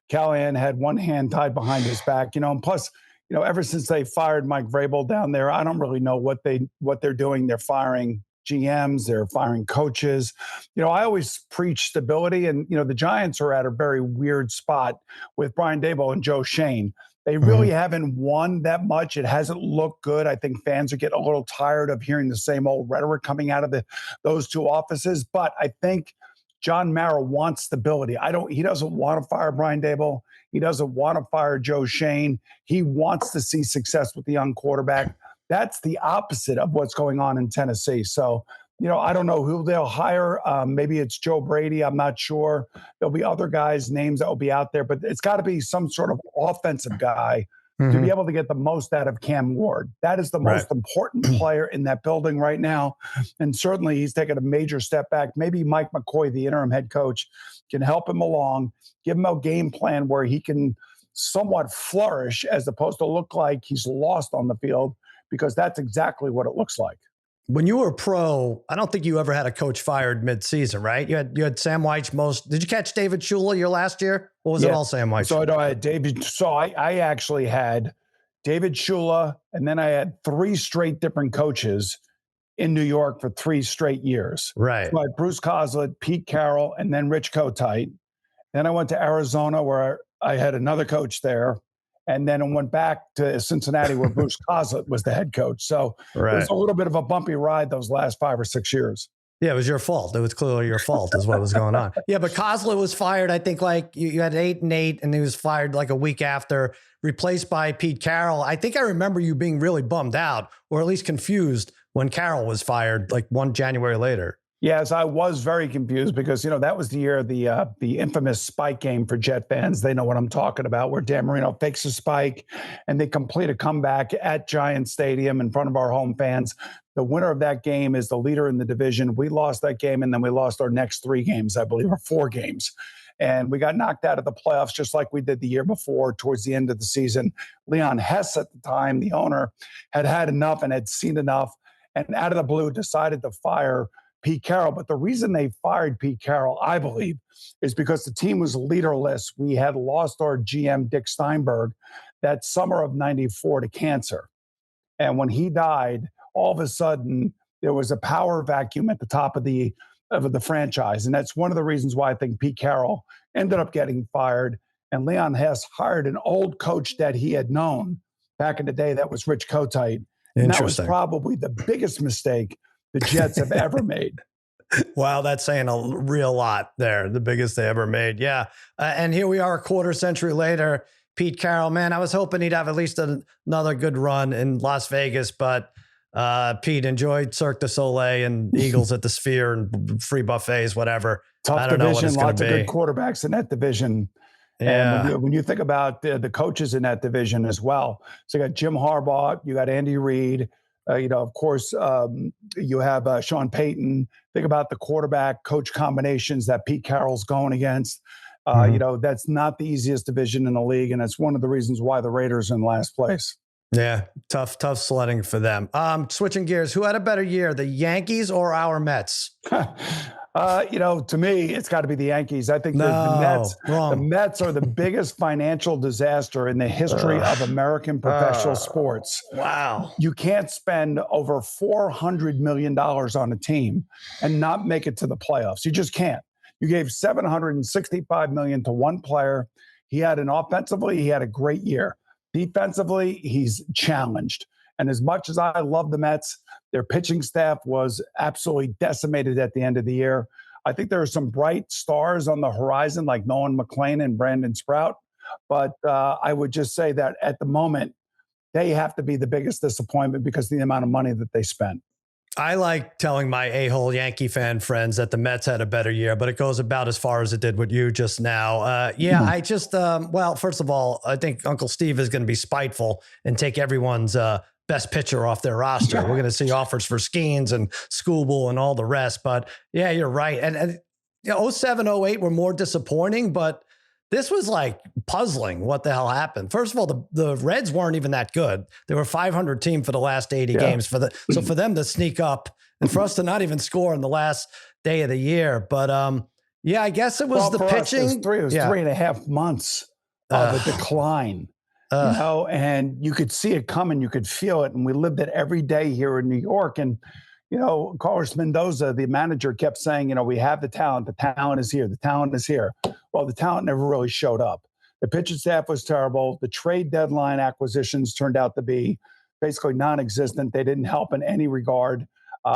Callahan had one hand tied behind his back, and plus, ever since they fired Mike Vrabel down there, I don't really know what they're doing. They're firing GMs, they're firing coaches. I always preach stability, and the Giants are at a very weird spot with Brian Daboll and Joe Shane. They really haven't won that much. It hasn't looked good. I think fans are getting a little tired of hearing the same old rhetoric coming out of those two offices. But I think John Mara wants stability. He doesn't want to fire Brian Daboll. He doesn't want to fire Joe Shane. He wants to see success with the young quarterback. That's the opposite of what's going on in Tennessee. So I don't know who they'll hire. Maybe it's Joe Brady. I'm not sure. There'll be other guys' names that will be out there, but it's got to be some sort of offensive guy to be able to get the most out of Cam Ward. That is the most important player in that building right now. And certainly he's taken a major step back. Maybe Mike McCoy, the interim head coach, can help him along, give him a game plan where he can somewhat flourish as opposed to look like he's lost on the field, because that's exactly what it looks like. When you were a pro, I don't think you ever had a coach fired mid-season, right? You had Sam White's most. Did you catch David Shula your last year? Or was it all Sam White? So I had David. So I actually had David Shula, and then I had 3 straight different coaches in New York for 3 straight years. Right. So I had Bruce Coslet, Pete Carroll, and then Rich Kotite. Then I went to Arizona where I had another coach there. And then I went back to Cincinnati where Bruce Coslet was the head coach. So it was a little bit of a bumpy ride those last 5 or 6 years. Yeah, it was your fault. It was clearly your fault is what was going on. Yeah, but Coslet was fired. I think like you had 8-8 and he was fired like a week after, replaced by Pete Carroll. I think I remember you being really bummed out or at least confused when Carroll was fired like 1 January later. Yes, I was very confused because, that was the year of the infamous spike game for Jet fans. They know what I'm talking about, where Dan Marino fakes a spike and they complete a comeback at Giant Stadium in front of our home fans. The winner of that game is the leader in the division. We lost that game, and then we lost our next 3 games, I believe, or 4 games. And we got knocked out of the playoffs just like we did the year before towards the end of the season. Leon Hess at the time, the owner, had enough and had seen enough, and out of the blue decided to fire Pete Carroll. But the reason they fired Pete Carroll, I believe, is because the team was leaderless. We had lost our GM, Dick Steinberg, that summer of '94 to cancer. And when he died, all of a sudden, there was a power vacuum at the top of the franchise. And that's one of the reasons why I think Pete Carroll ended up getting fired. And Leon Hess hired an old coach that he had known back in the day. That was Rich Kotite. And that was probably the biggest mistake the Jets have ever made. Wow, that's saying a real lot there. The biggest they ever made. Yeah. And here we are a quarter century later. Pete Carroll, man, I was hoping he'd have at least another good run in Las Vegas, but Pete enjoyed Cirque du Soleil and Eagles at the Sphere and free buffets, whatever. Tough I don't know what division, it's going lots to of be. good quarterbacks in that division. Yeah. And when you think about the coaches in that division as well, so you got Jim Harbaugh, you got Andy Reid, of course, you have Sean Payton. Think about the quarterback coach combinations that Pete Carroll's going against. That's not the easiest division in the league, and it's one of the reasons why the Raiders are in last place. Yeah, tough sledding for them. Switching gears, who had a better year, the Yankees or our Mets? To me, it's got to be the Yankees. I think the Mets are the biggest financial disaster in the history of American professional sports. Wow. You can't spend over $400 million on a team and not make it to the playoffs. You just can't. You gave $765 million to one player. He had offensively, he had a great year. Defensively, he's challenged. And as much as I love the Mets, their pitching staff was absolutely decimated at the end of the year. I think there are some bright stars on the horizon like Nolan McClain and Brandon Sprout. But I would just say that at the moment, they have to be the biggest disappointment because of the amount of money that they spent. I like telling my a-hole Yankee fan friends that the Mets had a better year, but it goes about as far as it did with you just now. I just, first of all, I think Uncle Steve is going to be spiteful and take everyone's best pitcher off their roster. We're going to see offers for Skeens and Skubal and all the rest. But yeah, you're right. And 07, 08 were more disappointing, but this was like puzzling what the hell happened. First of all, the Reds weren't even that good. They were a 500 team for the last 80 games. So for them to sneak up and for us to not even score in the last day of the year. But I guess it was the pitching. It was 3.5 months of a decline. And you could see it coming. You could feel it. And we lived it every day here in New York. And Carlos Mendoza, the manager, kept saying, we have the talent. The talent is here. The talent is here. Well, the talent never really showed up. The pitching staff was terrible. The trade deadline acquisitions turned out to be basically non-existent. They didn't help in any regard.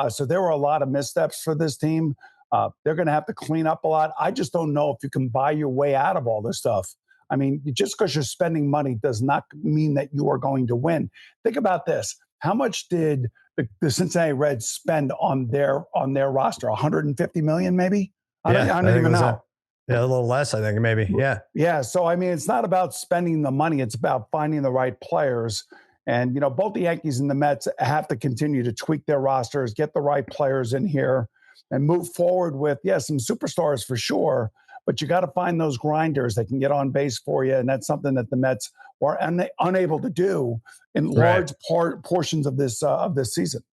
So there were a lot of missteps for this team. They're going to have to clean up a lot. I just don't know if you can buy your way out of all this stuff. I mean, just because you're spending money does not mean that you are going to win. Think about this. How much did the Cincinnati Reds spend on their roster? 150 million, maybe? I don't even know. Yeah, a little less, I think, maybe. Yeah. Yeah. So, I mean, it's not about spending the money. It's about finding the right players. And, both the Yankees and the Mets have to continue to tweak their rosters, get the right players in here, and move forward with, some superstars for sure. But you got to find those grinders that can get on base for you. And that's something that the Mets were unable to do in large portions of this season.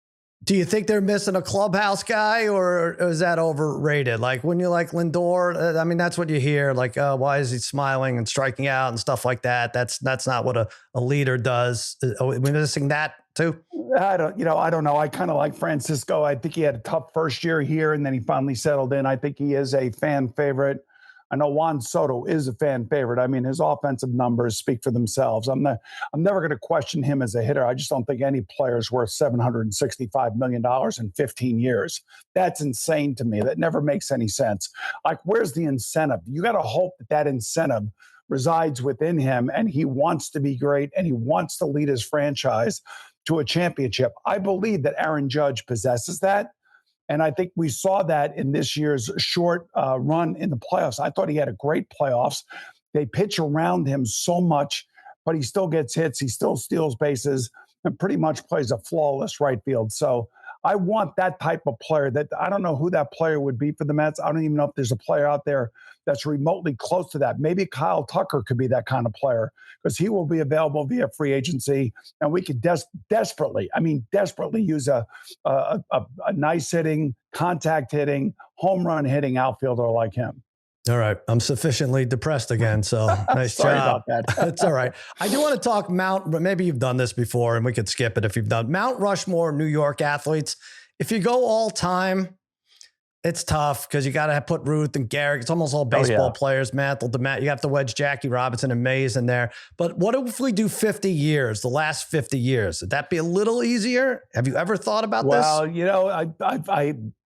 Do you think they're missing a clubhouse guy, or is that overrated? Like when you like Lindor, I mean, that's what you hear. Like, why is he smiling and striking out and stuff like that? That's not what a leader does. Are we missing that too? I don't know. I kind of like Francisco. I think he had a tough first year here, and then he finally settled in. I think he is a fan favorite. I know Juan Soto is a fan favorite. I mean, his offensive numbers speak for themselves. I'm never going to question him as a hitter. I just don't think any player is worth $765 million in 15 years. That's insane to me. That never makes any sense. Like, where's the incentive? You got to hope that incentive resides within him, and he wants to be great, and he wants to lead his franchise to a championship. I believe that Aaron Judge possesses that. And I think we saw that in this year's short run in the playoffs. I thought he had a great playoffs. They pitch around him so much, but he still gets hits. He still steals bases and pretty much plays a flawless right field. So I want that type of player. That I don't know who that player would be for the Mets. I don't even know if there's a player out there that's remotely close to that. Maybe Kyle Tucker could be that kind of player, because he will be available via free agency, and we could desperately use a nice hitting, contact hitting, home run hitting outfielder like him. All right. I'm sufficiently depressed again. So nice Sorry job. about that. It's all right. I do want to talk but maybe you've done this before and we could skip it if you've done Mount Rushmore New York athletes. If you go all time, it's tough because you got to put Ruth and Garrick. It's almost all baseball players. Mantle, you have to wedge Jackie Robinson and Mays in there. But what if we do 50 years, the last 50 years? Would that be a little easier? Have you ever thought about this?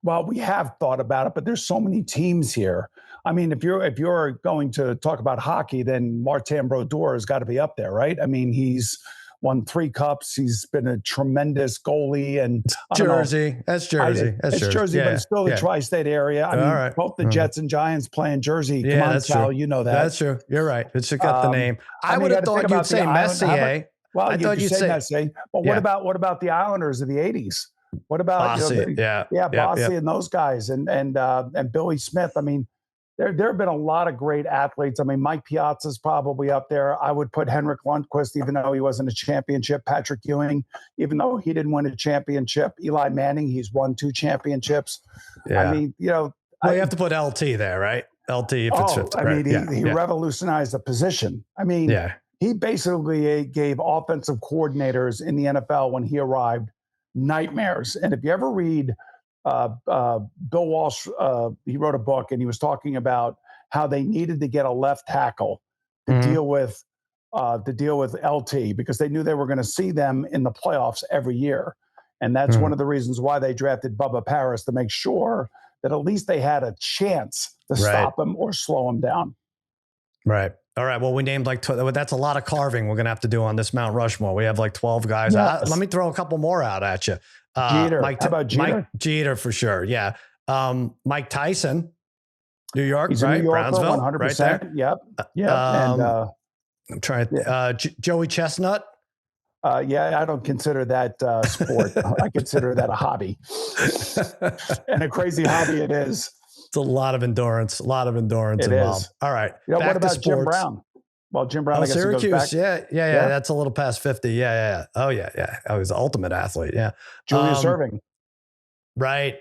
Well, we have thought about it, but there's so many teams here. I mean, if you're going to talk about hockey, then Martin Brodeur has got to be up there, right? I mean, he's won 3 cups. He's been a tremendous goalie, and Jersey. That's Jersey. It's Jersey, but it's still the tri-state area. I mean, both the Jets and Giants play in Jersey. Yeah, come on, that's Sal, true. You know that. That's true. You're right. It's got the name. I would have thought you'd say Messier. Well, I thought you'd say Messier. But what about the Islanders of the '80s? What about Bossy? Bossy and those guys and Billy Smith? I mean, there have been a lot of great athletes. I mean, Mike Piazza's probably up there. I would put Henrik Lundqvist, even though he wasn't a championship. Patrick Ewing, even though he didn't win a championship. Eli Manning, he's won 2 championships. Yeah. I mean, you have to put LT there, right? LT if it's 50. I mean, he revolutionized the position. I mean, he basically gave offensive coordinators in the NFL when he arrived nightmares. And if you ever read Bill Walsh, he wrote a book, and he was talking about how they needed to get a left tackle to deal with LT, because they knew they were going to see them in the playoffs every year. And that's one of the reasons why they drafted Bubba Paris, to make sure that at least they had a chance to stop him or slow him down. Right. All right. Well, we named that's a lot of carving we're going to have to do on this Mount Rushmore. We have like 12 guys. Yes. Let me throw a couple more out at you. Jeter. How about Jeter? Mike Jeter for sure. Yeah. Mike Tyson, New York, He's right? New Yorker, Brownsville, 100%. right there. Yep. I'm trying. Joey Chestnut. I don't consider that sport. I consider that a hobby, and a crazy hobby it is. It's a lot of endurance. It involved. Is. All right. What about Jim Brown? Well, Jim Brown, I guess Syracuse. Goes back. Yeah. That's a little past 50. Yeah. Oh, yeah. Oh, he's the ultimate athlete. Yeah. Julius Erving. Right.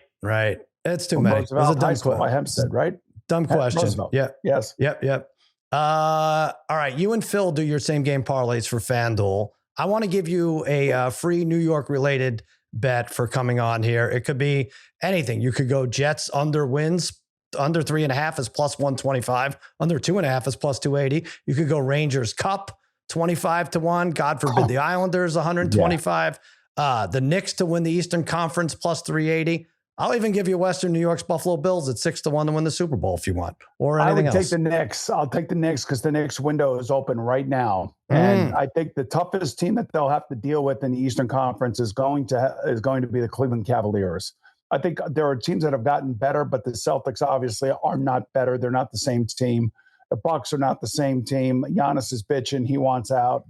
It's too many. It was a dumb question. By Hempstead, right? Dumb question. Roosevelt. Yeah. Yes. Yep. All right. You and Phil do your same game parlays for FanDuel. I want to give you a free New York related bet for coming on here. It could be anything. You could go Jets under wins. Under 3.5 is plus 125. Under 2.5 is plus 280. You could go Rangers Cup 25-1. God forbid the Islanders 125. The Knicks to win the Eastern Conference plus 380. I'll even give you Western New York's Buffalo Bills at 6-1 to win the Super Bowl if you want, or anything else. I would take the Knicks. I'll take the Knicks because the Knicks window is open right now, and I think the toughest team that they'll have to deal with in the Eastern Conference is going to be the Cleveland Cavaliers. I think there are teams that have gotten better, but the Celtics obviously are not better. They're not the same team. The Bucks are not the same team. Giannis is bitching; he wants out.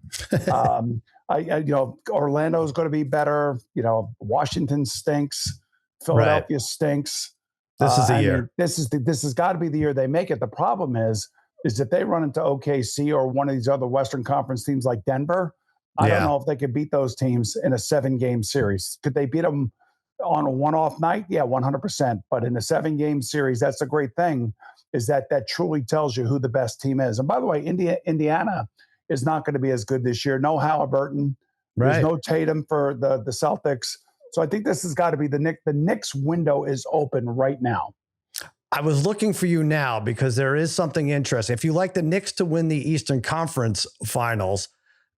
Orlando's going to be better. Washington stinks. Philadelphia stinks. This is the year. This has got to be the year they make it. The problem is if they run into OKC or one of these other Western Conference teams like Denver, I don't know if they could beat those teams in a 7-game series. Could they beat them on a one-off night? Yeah, 100%. But in a 7-game series, that's the great thing, is that truly tells you who the best team is. And by the way, Indiana is not going to be as good this year. No Halliburton. There's no Tatum for the Celtics. So I think this has got to be the Knicks. The Knicks window is open right now. I was looking for you now because there is something interesting. If you like the Knicks to win the Eastern Conference Finals,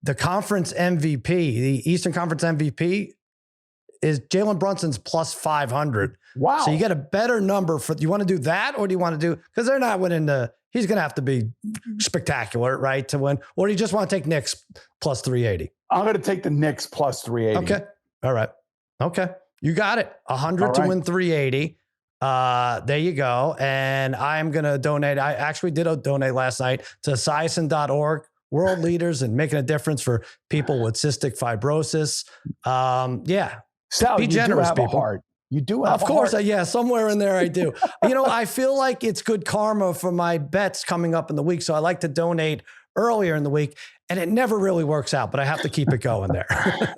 the conference MVP, the Eastern Conference MVP is Jalen Brunson's plus 500. Wow. So you get a better number for, you want to do that, or do you want to do, because they're not winning he's going to have to be spectacular, right, to win, or do you just want to take Knicks plus 380? I'm going to take the Knicks plus 380. Okay. All right. Okay. You got it. 100 to win 380. There you go. And I'm going to donate. I actually did donate last night to Esiason.org, world leaders in making a difference for people with cystic fibrosis. Sal, be generous, you do have people. a heart. You do have Of course. a heart. Somewhere in there I do. I feel like it's good karma for my bets coming up in the week. So I like to donate earlier in the week, and it never really works out, but I have to keep it going there.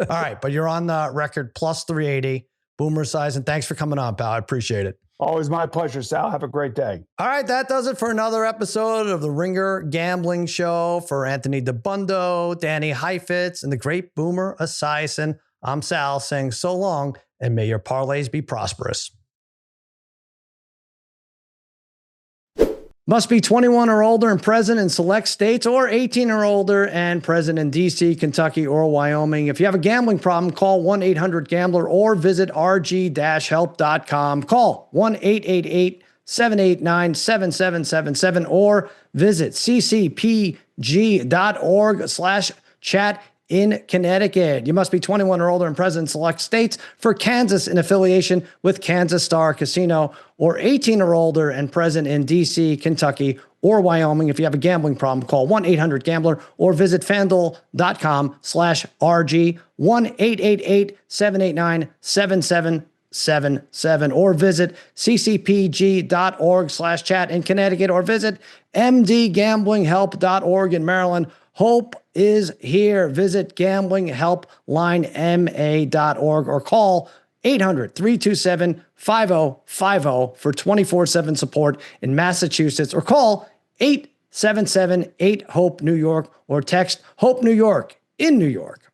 All right. But you're on the record plus 380. Boomer Esiason, thanks for coming on, pal. I appreciate it. Always my pleasure, Sal. Have a great day. All right. That does it for another episode of the Ringer Gambling Show. For Anthony Dabbundo, Danny Heifetz, and the great Boomer Esiason, I'm Sal saying so long, and may your parlays be prosperous. Must be 21 or older and present in select states, or 18 or older and present in D.C., Kentucky, or Wyoming. If you have a gambling problem, call 1-800-GAMBLER or visit rg-help.com. Call 1-888-789-7777 or visit ccpg.org/chat in Connecticut. You must be 21 or older and present in select states. For Kansas, in affiliation with Kansas Star Casino, or 18 or older and present in D.C., Kentucky, or Wyoming. If you have a gambling problem, call 1-800-GAMBLER or visit fanduel.com/RG, 1-888-789-7777 or visit ccpg.org/chat in Connecticut, or visit mdgamblinghelp.org in Maryland. Hope is here. Visit gamblinghelplinema.org or call 800-327-5050 for 24/7 support in Massachusetts, or call 877-8-HOPE-NEW YORK or text HOPE New York in New York.